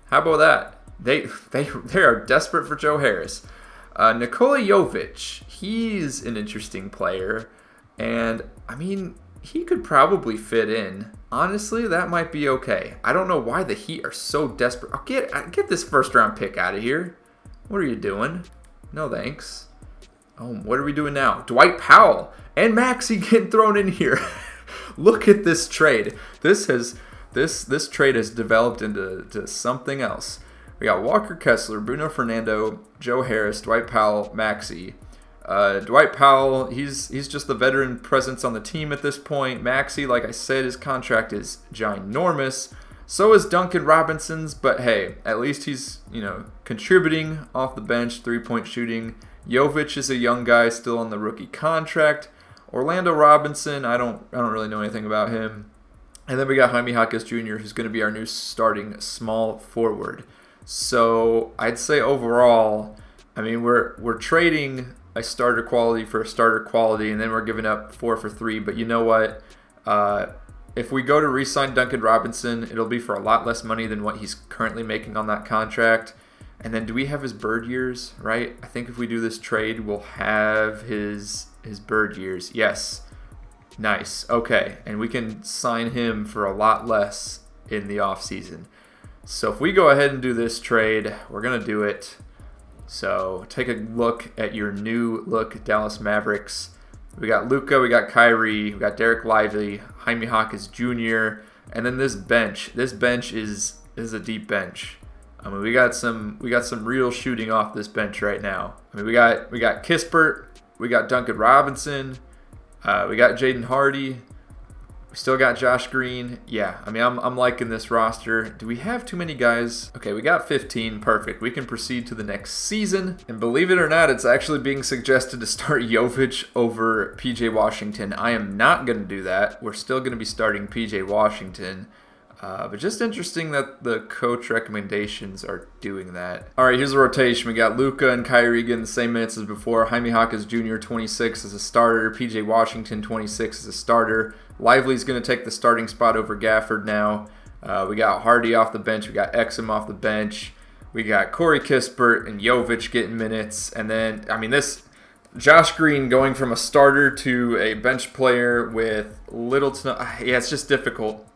How about that? They are desperate for Joe Harris. Nikola Jovic, he's an interesting player. And, I mean, he could probably fit in. Honestly, that might be okay. I don't know why the Heat are so desperate. I'll get this first round pick out of here. What are you doing? No thanks. Oh, what are we doing now? Dwight Powell and Maxey getting thrown in here. Look at this trade. This trade has developed into something else. We got Walker Kessler, Bruno Fernando, Joe Harris, Dwight Powell, Maxey. Dwight Powell, he's just the veteran presence on the team at this point. Maxey, like I said, his contract is ginormous. So is Duncan Robinson's, but hey, at least he's, contributing off the bench, three-point shooting. Jovic is a young guy still on the rookie contract. Orlando Robinson, I don't really know anything about him. And then we got Jaime Jaquez Jr., who's going to be our new starting small forward. So I'd say overall, I mean, we're trading a starter quality for a starter quality, and then we're giving up 4 for 3. But you know what? If we go to re-sign Duncan Robinson, it'll be for a lot less money than what he's currently making on that contract. And then do we have his bird years, right? I think if we do this trade, we'll have his bird years. Yes. Nice. Okay. And we can sign him for a lot less in the offseason. So if we go ahead and do this trade, we're going to do it. So take a look at your new look Dallas Mavericks. We got Luka, we got Kyrie, we got Derek Lively, Jaime Hawkins Jr., and then this bench. This bench is a deep bench. I mean, we got some real shooting off this bench right now. I mean, we got Kispert, we got Duncan Robinson, we got Jaden Hardy, we still got Josh Green. Yeah, I mean, I'm liking this roster. Do we have too many guys? Okay, we got 15. Perfect. We can proceed to the next season. And believe it or not, it's actually being suggested to start Jovic over PJ Washington. I am not going to do that. We're still going to be starting PJ Washington. But just interesting that the coach recommendations are doing that. All right, here's the rotation. We got Luka and Kyrie getting the same minutes as before. Jaime Hawkins Jr. 26 as a starter. PJ Washington 26 as a starter. Lively's going to take the starting spot over Gafford now. We got Hardy off the bench. We got Exum off the bench. We got Corey Kispert and Jovic getting minutes. And then, I mean, this Josh Green going from a starter to a bench player with little to no... Yeah, it's just difficult.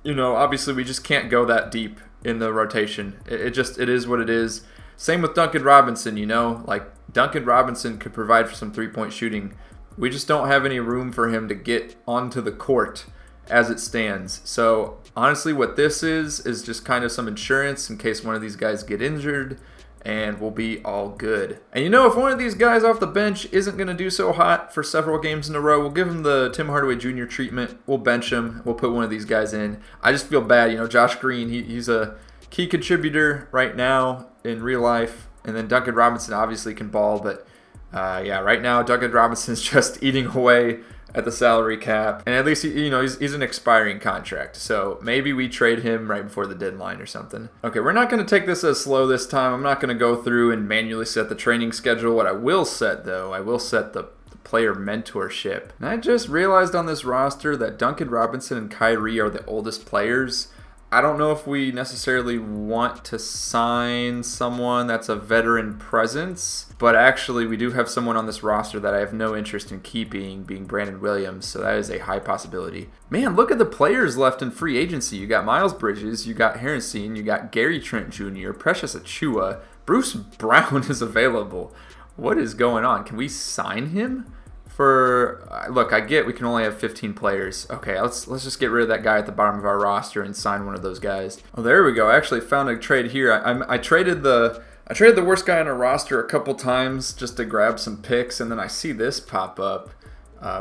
You know, obviously we just can't go that deep in the rotation. It is what it is. Same with Duncan Robinson, you know. Like, Duncan Robinson could provide for some three-point shooting. We just don't have any room for him to get onto the court as it stands. So, honestly, what this is just kind of some insurance in case one of these guys get injured, and we'll be all good. And you know, if one of these guys off the bench isn't going to do so hot for several games in a row, we'll give him the Tim Hardaway Jr. treatment. We'll bench him. We'll put one of these guys in. I just feel bad. You know, Josh Green, he's a key contributor right now in real life. And then Duncan Robinson obviously can ball, but yeah, right now Duncan Robinson's just eating away at the salary cap, and at least he's an expiring contract, so maybe we trade him right before the deadline or something. Okay, we're not going to take this as slow this time. I'm not going to go through and manually set the training schedule. What I will set, though, I will set the player mentorship. And I just realized on this roster that Duncan Robinson and Kyrie are the oldest players. I don't know if we necessarily want to sign someone that's a veteran presence, but actually we do have someone on this roster that I have no interest in keeping, being Brandon Williams, so that is a high possibility. Man, look at the players left in free agency. You got Miles Bridges, you got Harrison, you got Gary Trent Jr., Precious Achiuwa, Bruce Brown is available. What is going on? Can we sign him? Look, I get we can only have 15 players. Okay, let's just get rid of that guy at the bottom of our roster and sign one of those guys. Oh, there we go. I actually found a trade here. I traded the worst guy on our roster a couple times just to grab some picks, and then I see this pop up.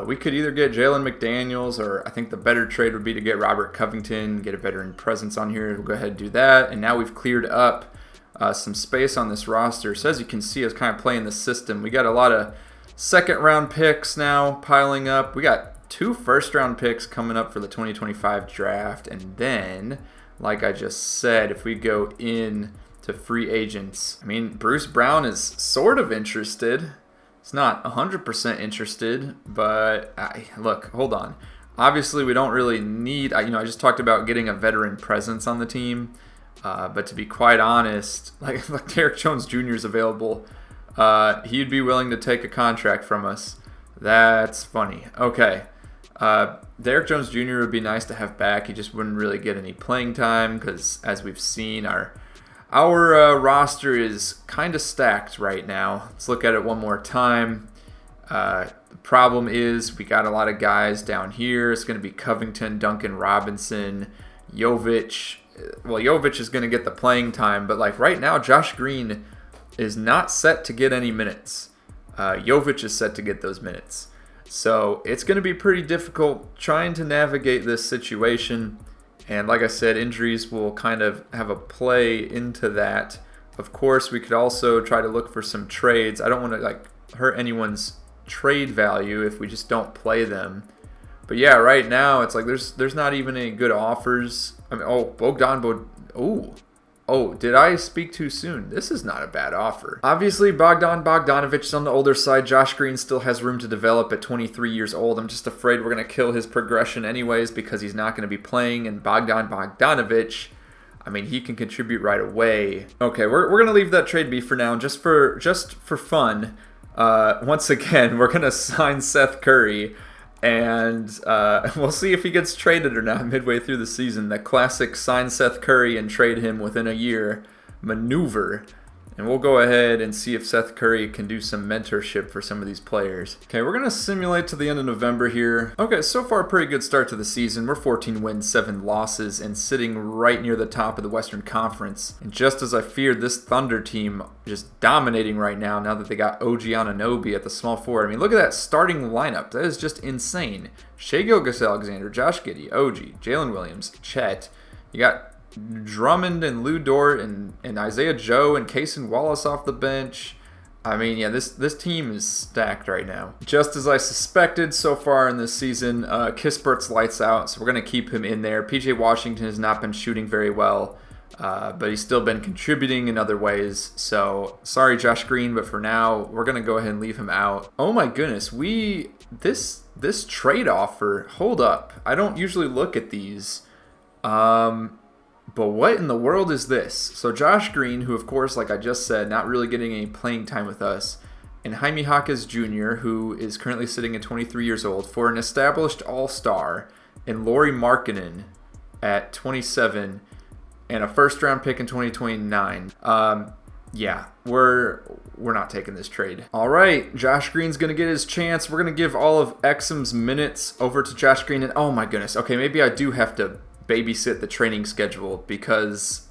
We could either get Jalen McDaniels, or I think the better trade would be to get Robert Covington, get a veteran presence on here. We'll go ahead and do that. And now we've cleared up some space on this roster. So as you can see, I was kind of playing the system. We got a lot of second-round picks now piling up. We got 2 first-round picks coming up for the 2025 draft. And then, like I just said, if we go in to free agents, I mean, Bruce Brown is sort of interested. It's not 100% interested, but look, hold on. Obviously, we don't really need, I just talked about getting a veteran presence on the team. But to be quite honest, like Derek Jones Jr. is available. He'd be willing to take a contract from us. That's funny. Okay. Derek Jones Jr. would be nice to have back. He just wouldn't really get any playing time because, as we've seen, our roster is kind of stacked right now. Let's look at it one more time. The problem is we got a lot of guys down here. It's going to be Covington, Duncan Robinson, Jovic. Well, Jovic is going to get the playing time, but like right now, Josh Green is not set to get any minutes. Jovic is set to get those minutes. So it's going to be pretty difficult trying to navigate this situation. And like I said, injuries will kind of have a play into that. Of course, we could also try to look for some trades. I don't want to hurt anyone's trade value if we just don't play them. But yeah, right now it's like there's not even any good offers. I mean, Oh, did I speak too soon? This is not a bad offer. Obviously, Bogdanovic is on the older side. Josh Green still has room to develop at 23 years old. I'm just afraid we're going to kill his progression anyways because he's not going to be playing. And Bogdanovic, I mean, he can contribute right away. Okay, we're going to leave that trade be for now. Just for fun, once again, we're going to sign Seth Curry. And we'll see if he gets traded or not midway through the season. The classic sign Seth Curry and trade him within a year maneuver. And we'll go ahead and see if Seth Curry can do some mentorship for some of these players. Okay, we're going to simulate to the end of November here. Okay, so far a pretty good start to the season. We're 14 wins, 7 losses, and sitting right near the top of the Western Conference. And just as I feared, this Thunder team just dominating right now that they got OG Anunoby at the small forward. I mean, look at that starting lineup. That is just insane. Shai Gilgeous-Alexander, Josh Giddey, OG, Jalen Williams, Chet. You got Drummond and Lou Dort and Isaiah Joe and Cason Wallace off the bench. I mean, yeah, this team is stacked right now. Just as I suspected so far in this season, Kispert's lights out, so we're going to keep him in there. PJ Washington has not been shooting very well, but he's still been contributing in other ways. So, sorry Josh Green, but for now, we're going to go ahead and leave him out. Oh my goodness, this trade offer, hold up. I don't usually look at these. But what in the world is this? So Josh Green, who of course, like I just said, not really getting any playing time with us, and Jaime Jaquez Jr., who is currently sitting at 23 years old, for an established all-star, and Lauri Markkanen at 27, and a first-round pick in 2029. Yeah, we're not taking this trade. All right, Josh Green's going to get his chance. We're going to give all of Exum's minutes over to Josh Green, and oh my goodness. Okay, maybe I do have to babysit the training schedule because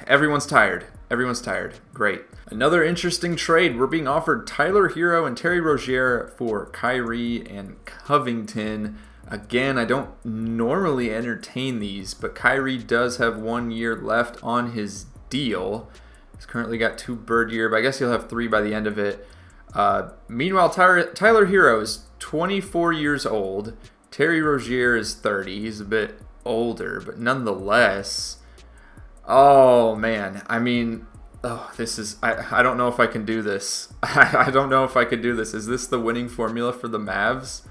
everyone's tired. Everyone's tired. Great. Another interesting trade. We're being offered Tyler Hero and Terry Rozier for Kyrie and Covington. Again, I don't normally entertain these, but Kyrie does have 1 year left on his deal. He's currently got 2 bird year, but I guess he'll have 3 by the end of it. Meanwhile, Tyler Hero is 24 years old. Terry Rozier is 30. He's a bit older, but nonetheless, oh man, I mean, this is, I don't know if I can do this. I don't know if I could do this. Is this the winning formula for the Mavs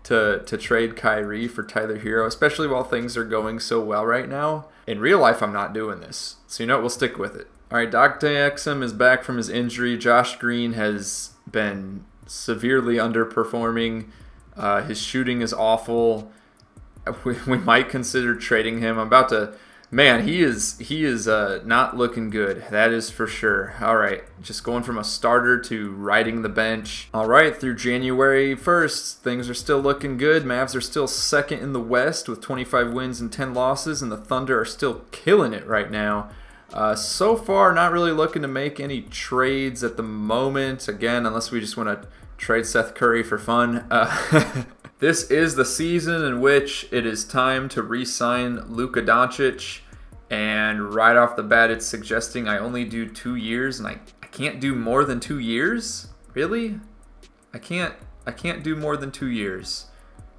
to trade Kyrie for Tyler Hero, especially while things are going so well right now? In real life, I'm not doing this, so you know what, we'll stick with it. All right, Dante Exum is back from his injury. Josh Green has been severely underperforming. His shooting is awful. We might consider trading him. I'm about to, man, he is not looking good. That is for sure. All right, just going from a starter to riding the bench. All right, through January 1st, things are still looking good. Mavs are still second in the West with 25 wins and 10 losses, and the Thunder are still killing it right now. So far, not really looking to make any trades at the moment. Again, unless we just want to trade Seth Curry for fun. This is the season in which it is time to re-sign Luka Doncic, and right off the bat it's suggesting I only do 2 years, and I can't do more than 2 years? Really? I can't do more than 2 years.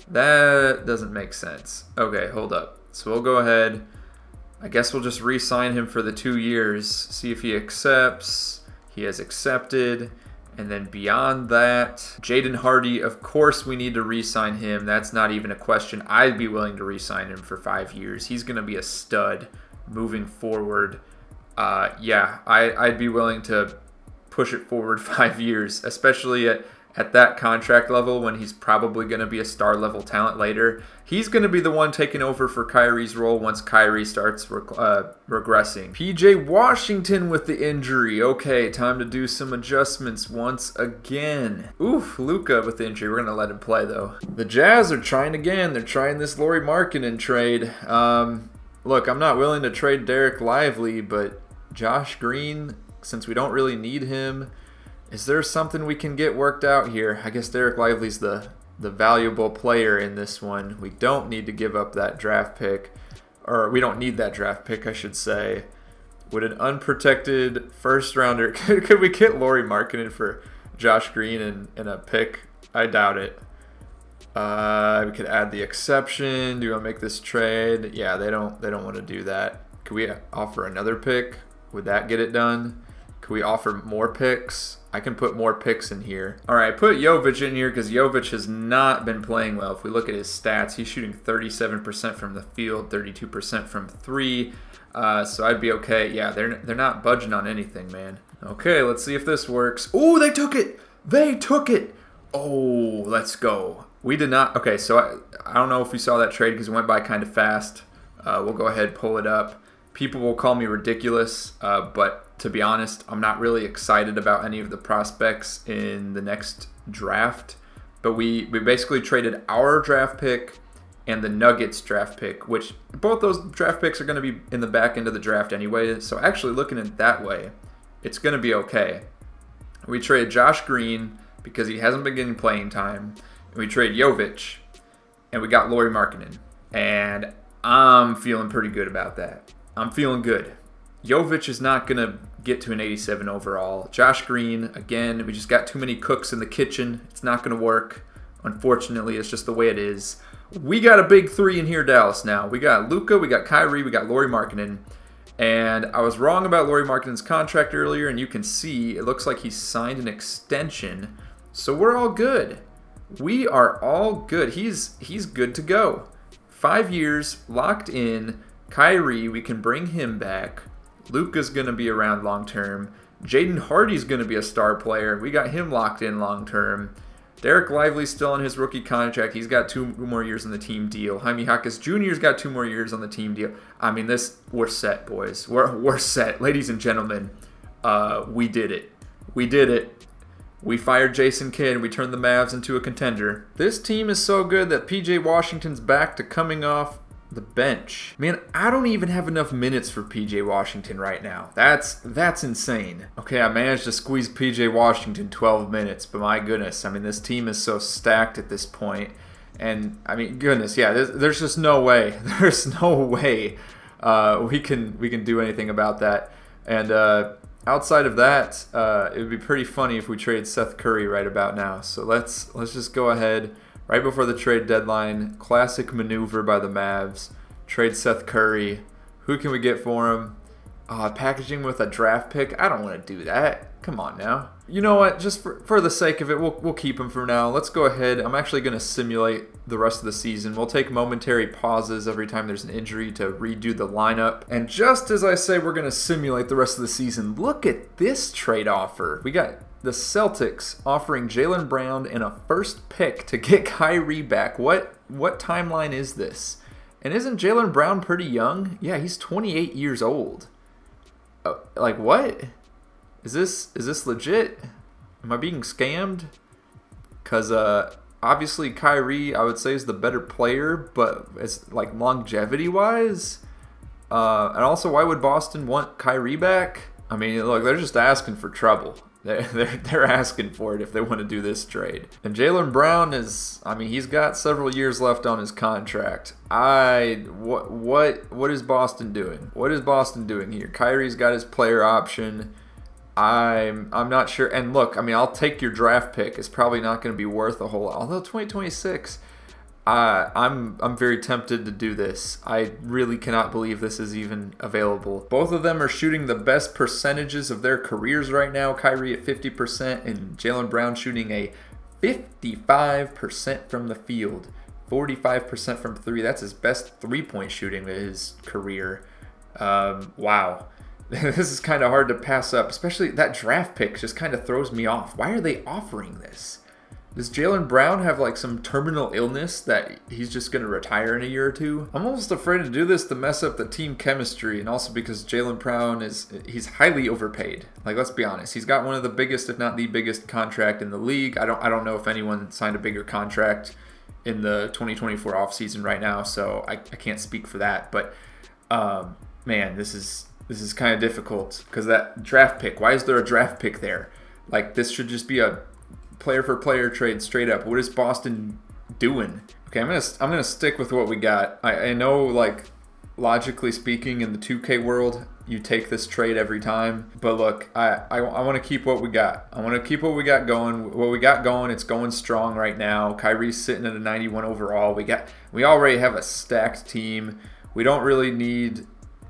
That doesn't make sense. Okay, hold up. So we'll go ahead. I guess we'll just re-sign him for the 2 years, see if he accepts. He has accepted. And then beyond that, Jaden Hardy, of course we need to re-sign him. That's not even a question. I'd be willing to re-sign him for 5 years. He's going to be a stud moving forward. Yeah, I'd be willing to push it forward 5 years, especially at that contract level when he's probably going to be a star-level talent later. He's going to be the one taking over for Kyrie's role once Kyrie starts regressing. PJ Washington with the injury. Okay, time to do some adjustments once again. Oof, Luka with the injury. We're going to let him play, though. The Jazz are trying again. They're trying this Lauri Markkanen trade. Look, I'm not willing to trade Derek Lively, but Josh Green, since we don't really need him, is there something we can get worked out here? I guess Derek Lively's the valuable player in this one. We don't need to give up that draft pick. Or we don't need that draft pick, I should say. Would an unprotected first-rounder... Could we get Lauri Markkanen for Josh Green and a pick? I doubt it. We could add the exception. Do you want to make this trade? Yeah, they don't want to do that. Could we offer another pick? Would that get it done? Could we offer more picks? I can put more picks in here. All right, put Jovic in here because Jovic has not been playing well. If we look at his stats, he's shooting 37% from the field, 32% from 3. So I'd be okay. Yeah, they're not budging on anything, man. Okay, let's see if this works. Oh, they took it. They took it. Oh, let's go. We did not. Okay, so I don't know if we saw that trade because it went by kind of fast. We'll go ahead and pull it up. People will call me ridiculous, but to be honest, I'm not really excited about any of the prospects in the next draft. But we basically traded our draft pick and the Nuggets draft pick, which both those draft picks are going to be in the back end of the draft anyway. So actually looking at it that way, it's going to be okay. We traded Josh Green because he hasn't been getting playing time. And we traded Jovic, and we got Lauri Markkanen. And I'm feeling pretty good about that. I'm feeling good. Jovic is not going to get to an 87 overall. Josh Green, again, we just got too many cooks in the kitchen. It's not going to work. Unfortunately, it's just the way it is. We got a big 3 in here, Dallas, now. We got Luka, we got Kyrie, we got Lauri Markkanen. And I was wrong about Lauri Markkanen's contract earlier, and you can see it looks like he signed an extension. So we're all good. We are all good. He's good to go. 5 years, locked in. Kyrie, we can bring him back. Luka's going to be around long term. Jaden Hardy's going to be a star player. We got him locked in long term. Derek Lively's still on his rookie contract. He's got 2 more years on the team deal. Jaime Jaquez Jr.'s got 2 more years on the team deal. I mean, we're set, boys. We're set. Ladies and gentlemen, we did it. We did it. We fired Jason Kidd and we turned the Mavs into a contender. This team is so good that PJ Washington's back to coming off the bench. Man, I don't even have enough minutes for PJ Washington right now. That's insane. Okay, I managed to squeeze PJ Washington 12 minutes, but my goodness, I mean, this team is so stacked at this point. And I mean, goodness, yeah, there's just no way. There's no way we can do anything about that. And outside of that, it would be pretty funny if we traded Seth Curry right about now. So let's just go ahead. Right before the trade deadline, classic maneuver by the Mavs. Trade Seth Curry. Who can we get for him? Packaging with a draft pick? I don't want to do that. Come on now. You know what? Just for the sake of it, we'll keep him for now. Let's go ahead. I'm actually going to simulate the rest of the season. We'll take momentary pauses every time there's an injury to redo the lineup. And just as I say we're going to simulate the rest of the season, look at this trade offer. We got the Celtics offering Jaylen Brown and a first pick to get Kyrie back. What timeline is this? And isn't Jaylen Brown pretty young? Yeah, he's 28 years old. Like what? Is this legit? Am I being scammed? Because obviously Kyrie, I would say, is the better player, but it's like longevity-wise. And also, why would Boston want Kyrie back? I mean, look, they're just asking for trouble. They're asking for it if they want to do this trade. And Jaylen Brown is, I mean, he's got several years left on his contract. What is Boston doing? What is Boston doing here? Kyrie's got his player option. I'm not sure. And look, I mean, I'll take your draft pick. It's probably not going to be worth a whole lot. Although 2026, I'm very tempted to do this. I really cannot believe this is even available. Both of them are shooting the best percentages of their careers right now. Kyrie at 50% and Jaylen Brown shooting a 55% from the field, 45% from 3. That's his best 3-point shooting of his career. Wow. This is kind of hard to pass up, especially that draft pick just kind of throws me off. Why are they offering this? Does Jaylen Brown have like some terminal illness that he's just going to retire in a year or two? I'm almost afraid to do this to mess up the team chemistry, and also because Jaylen Brown he's highly overpaid. Like, let's be honest, he's got one of the biggest, if not the biggest, contract in the league. I don't know if anyone signed a bigger contract in the 2024 offseason right now, so I can't speak for that. But man, this is kind of difficult because that draft pick. Why is there a draft pick there? Like, this should just be a player for player trade straight up. What is Boston doing? Okay, I'm gonna stick with what we got. I know, like, logically speaking, in the 2K world, you take this trade every time. But look, I want to keep what we got. I want to keep what we got going. What we got going, it's going strong right now. Kyrie's sitting at a 91 overall. We already have a stacked team. We don't really need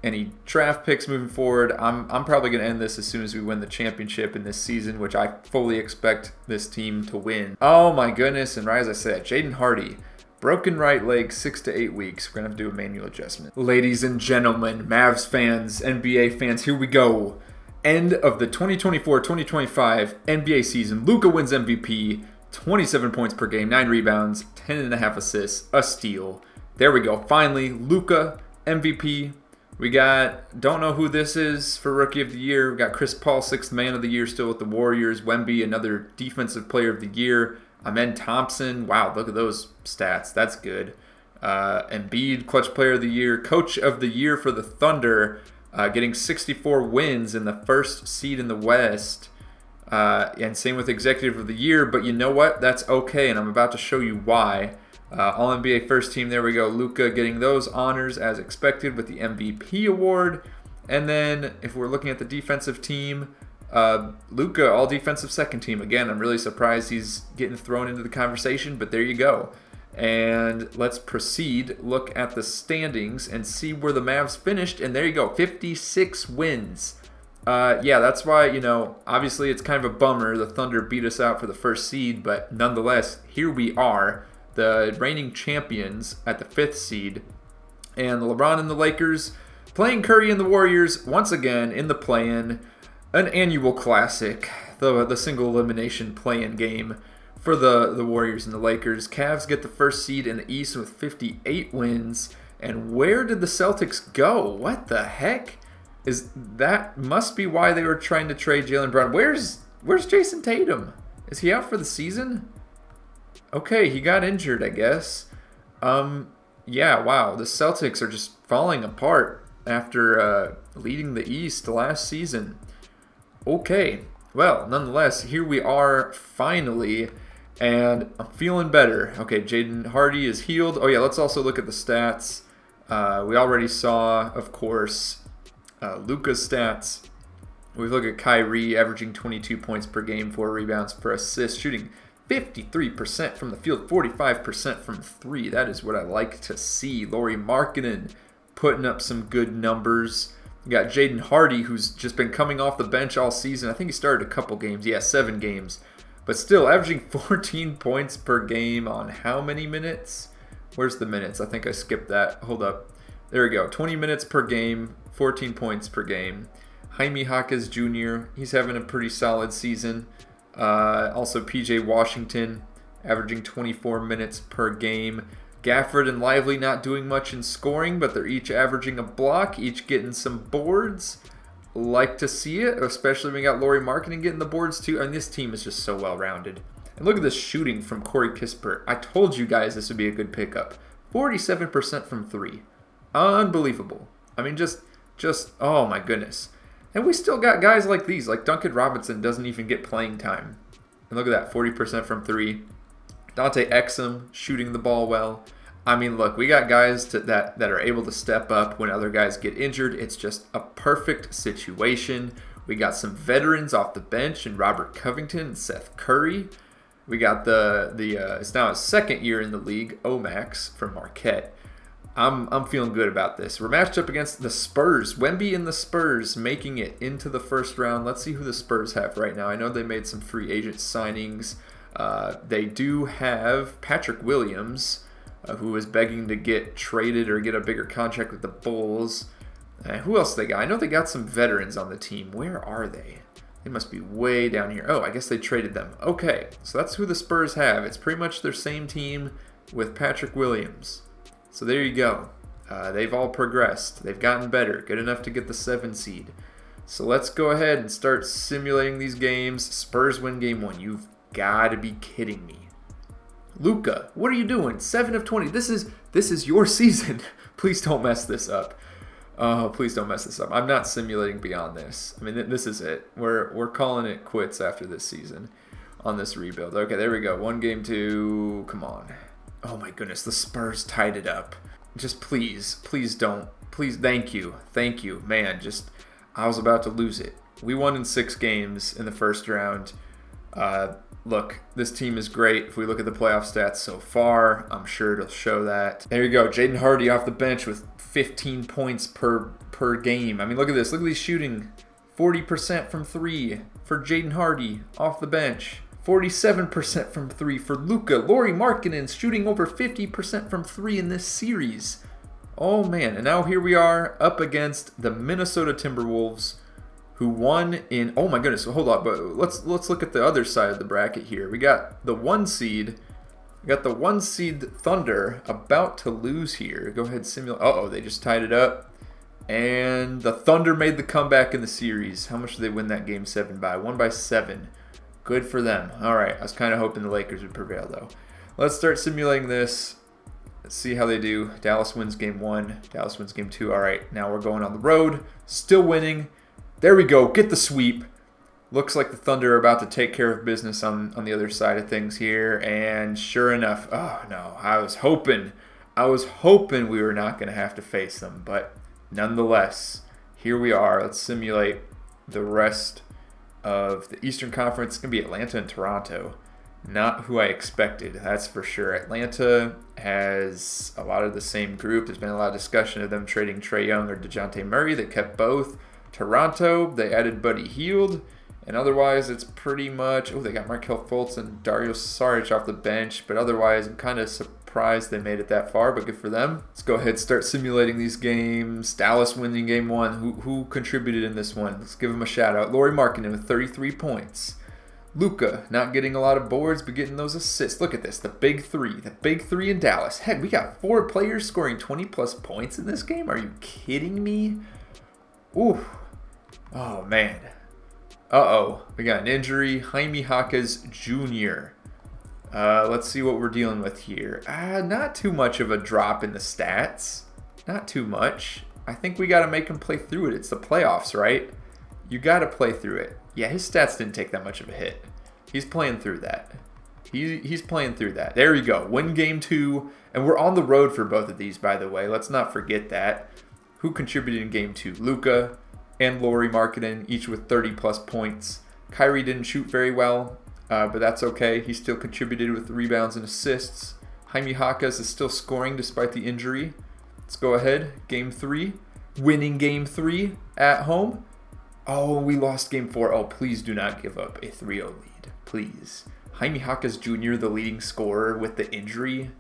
any draft picks moving forward. I'm probably going to end this as soon as we win the championship in this season, which I fully expect this team to win. Oh my goodness, and right as I said, Jaden Hardy, broken right leg, 6 to 8 weeks. We're going to have to do a manual adjustment. Ladies and gentlemen, Mavs fans, NBA fans, here we go. End of the 2024-2025 NBA season. Luka wins MVP, 27 points per game, 9 rebounds, 10.5 assists, a steal. There we go. Finally, Luka MVP. We got, don't know who this is for Rookie of the Year. We got Chris Paul, 6th Man of the Year, still with the Warriors. Wemby, another Defensive Player of the Year. Amen Thompson. Wow, look at those stats. That's good. Embiid, Clutch Player of the Year. Coach of the Year for the Thunder, getting 64 wins in the first seed in the West. And same with Executive of the Year. But you know what? That's okay, and I'm about to show you why. All-NBA first team, there we go. Luka getting those honors as expected with the MVP award. And then if we're looking at the defensive team, Luka, all-defensive second team. Again, I'm really surprised he's getting thrown into the conversation, but there you go. And let's proceed, look at the standings, and see where the Mavs finished. And there you go, 56 wins. Yeah, that's why, obviously it's kind of a bummer. The Thunder beat us out for the first seed, but nonetheless, here we are. The reigning champions at the 5th seed, and LeBron and the Lakers playing Curry and the Warriors once again in the play-in, an annual classic, the single elimination play-in game for the Warriors and the Lakers. Cavs get the first seed in the East with 58 wins, and where did the Celtics go? What the heck? That must be why they were trying to trade Jaylen Brown. Where's Jason Tatum? Is he out for the season? Okay, he got injured, I guess. Yeah, wow. The Celtics are just falling apart after leading the East last season. Okay, well, nonetheless, here we are finally, and I'm feeling better. Okay, Jaden Hardy is healed. Oh, yeah, let's also look at the stats. We already saw, of course, Luka's stats. We look at Kyrie averaging 22 points per game, 4 rebounds per assist, shooting 53% from the field, 45% from 3. That is what I like to see. Lauri Markkanen putting up some good numbers. You got Jaden Hardy, who's just been coming off the bench all season. I think he started a couple games. Yeah, 7 games. But still, averaging 14 points per game on how many minutes? Where's the minutes? I think I skipped that. Hold up. There we go. 20 minutes per game, 14 points per game. Jaime Jaquez Jr., he's having a pretty solid season. Also PJ Washington averaging 24 minutes per game. Gafford and Lively not doing much in scoring, but they're each averaging a block, each getting some boards. Like to see it, especially when we got Lauri Markkanen getting the boards too. I mean, this team is just so well-rounded. And look at this shooting from Corey Kispert. I told you guys this would be a good pickup. 47% from 3. Unbelievable. I mean, just oh my goodness. And we still got guys like these, like Duncan Robinson doesn't even get playing time. And look at that, 40% from 3. Dante Exum shooting the ball well. I mean, look, we got guys that are able to step up when other guys get injured. It's just a perfect situation. We got some veterans off the bench in Robert Covington and Seth Curry. We got it's now his 2nd year in the league, Omax from Marquette. I'm feeling good about this. We're matched up against the Spurs. Wemby and the Spurs making it into the first round. Let's see who the Spurs have right now. I know they made some free agent signings. They do have Patrick Williams, who is begging to get traded or get a bigger contract with the Bulls. Who else they got? I know they got some veterans on the team. Where are they? They must be way down here. Oh, I guess they traded them. Okay, so that's who the Spurs have. It's pretty much their same team with Patrick Williams. So there you go. They've all progressed. They've gotten better. Good enough to get the 7 seed. So let's go ahead and start simulating these games. Spurs win game 1. You've got to be kidding me. Luka, what are you doing? 7 of 20. This is your season. Please don't mess this up. Oh, please don't mess this up. I'm not simulating beyond this. I mean, this is it. We're calling it quits after this season on this rebuild. Okay, there we go. 1 game 2. Come on. Oh my goodness, the Spurs tied it up. Just please don't. Please, thank you. Man, I was about to lose it. We won in 6 games in the first round. look, this team is great. If we look at the playoff stats so far, I'm sure it'll show that. There you go. Jaden Hardy off the bench with 15 points per game. I mean, look at this. Look at these shooting. 40% from 3 for Jaden Hardy off the bench. 47% from 3 for Luka. Lauri Markkanen shooting over 50% from 3 in this series. Oh, man. And now here we are up against the Minnesota Timberwolves, who won in, oh my goodness, hold on, but let's look at the other side of the bracket here. We got the 1 seed. We got the 1 seed Thunder about to lose here. Go ahead, simulate. Uh-oh, they just tied it up. And the Thunder made the comeback in the series. How much did they win that game 7 by? 1 by 7. Good for them. All right, I was kind of hoping the Lakers would prevail, though. Let's start simulating this. Let's see how they do. Dallas wins game 1. Dallas wins game 2. All right, now we're going on the road. Still winning. There we go. Get the sweep. Looks like the Thunder are about to take care of business on the other side of things here. And sure enough, oh no, I was hoping we were not going to have to face them. But nonetheless, here we are. Let's simulate the rest of the Eastern Conference. It's going to be Atlanta and Toronto. Not who I expected, that's for sure. Atlanta has a lot of the same group. There's been a lot of discussion of them trading Trae Young or DeJounte Murray. They kept both. Toronto, they added Buddy Hield. And otherwise, it's pretty much... Oh, they got Markelle Fultz and Dario Saric off the bench. But otherwise, I'm kind of surprised they made it that far, but good for them. Let's go ahead and start simulating these games. Dallas winning game 1. Who contributed in this one? Let's give them a shout out. Lauri Markkanen with 33 points. Luka not getting a lot of boards, but getting those assists. Look at this. The big 3. The big 3 in Dallas. Heck, we got 4 players scoring 20-plus points in this game. Are you kidding me? Ooh. Oh, man. Uh-oh. We got an injury. Jaime Jaquez Jr. Let's see what we're dealing with here. Not too much of a drop in the stats. Not too much. I think we got to make him play through it. It's the playoffs, right? You got to play through it. Yeah, his stats didn't take that much of a hit. He's playing through that. He's playing through that. There you go. Win game 2. And we're on the road for both of these, by the way. Let's not forget that. Who contributed in game 2? Luka and Lauri Markkanen, each with 30-plus points. Kyrie didn't shoot very well, but that's okay. He still contributed with rebounds and assists. Jaime Jaquez is still scoring despite the injury. Let's go ahead. Game 3. Winning game 3 at home. Oh, we lost game 4. Oh, please do not give up a 3-0 lead. Please. Jaime Jaquez Jr., the leading scorer with the injury.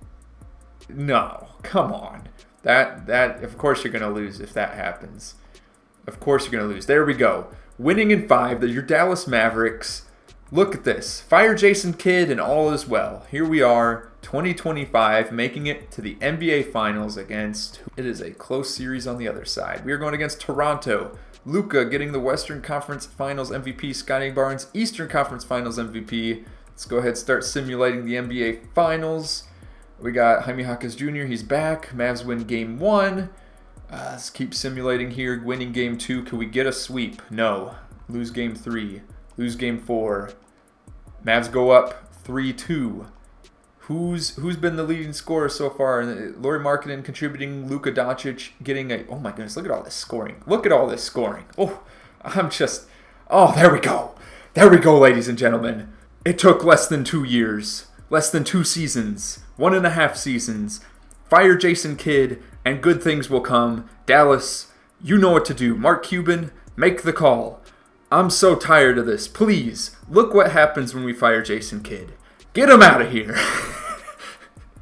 No, come on. That of course you're going to lose if that happens. Of course you're going to lose. There we go. Winning in 5. Your Dallas Mavericks. Look at this. Fire Jason Kidd and all is well. Here we are, 2025, making it to the NBA Finals against... It is a close series on the other side. We are going against Toronto. Luka getting the Western Conference Finals MVP. Scotty Barnes, Eastern Conference Finals MVP. Let's go ahead and start simulating the NBA Finals. We got Jaime Jaquez Jr. He's back. Mavs win game 1. Let's keep simulating here. Winning game 2. Can we get a sweep? No. Lose game 3. Lose game 4. Mavs go up 3-2. Who's been the leading scorer so far? Lauri Markkanen contributing. Luka Doncic getting a... Oh my goodness, look at all this scoring. Look at all this scoring. Oh, I'm just... Oh, there we go. There we go, ladies and gentlemen. It took less than 2 years. Less than 2 seasons. 1.5 seasons. Fire Jason Kidd, and good things will come. Dallas, you know what to do. Mark Cuban, make the call. I'm so tired of this. Please, look what happens when we fire Jason Kidd. Get him out of here.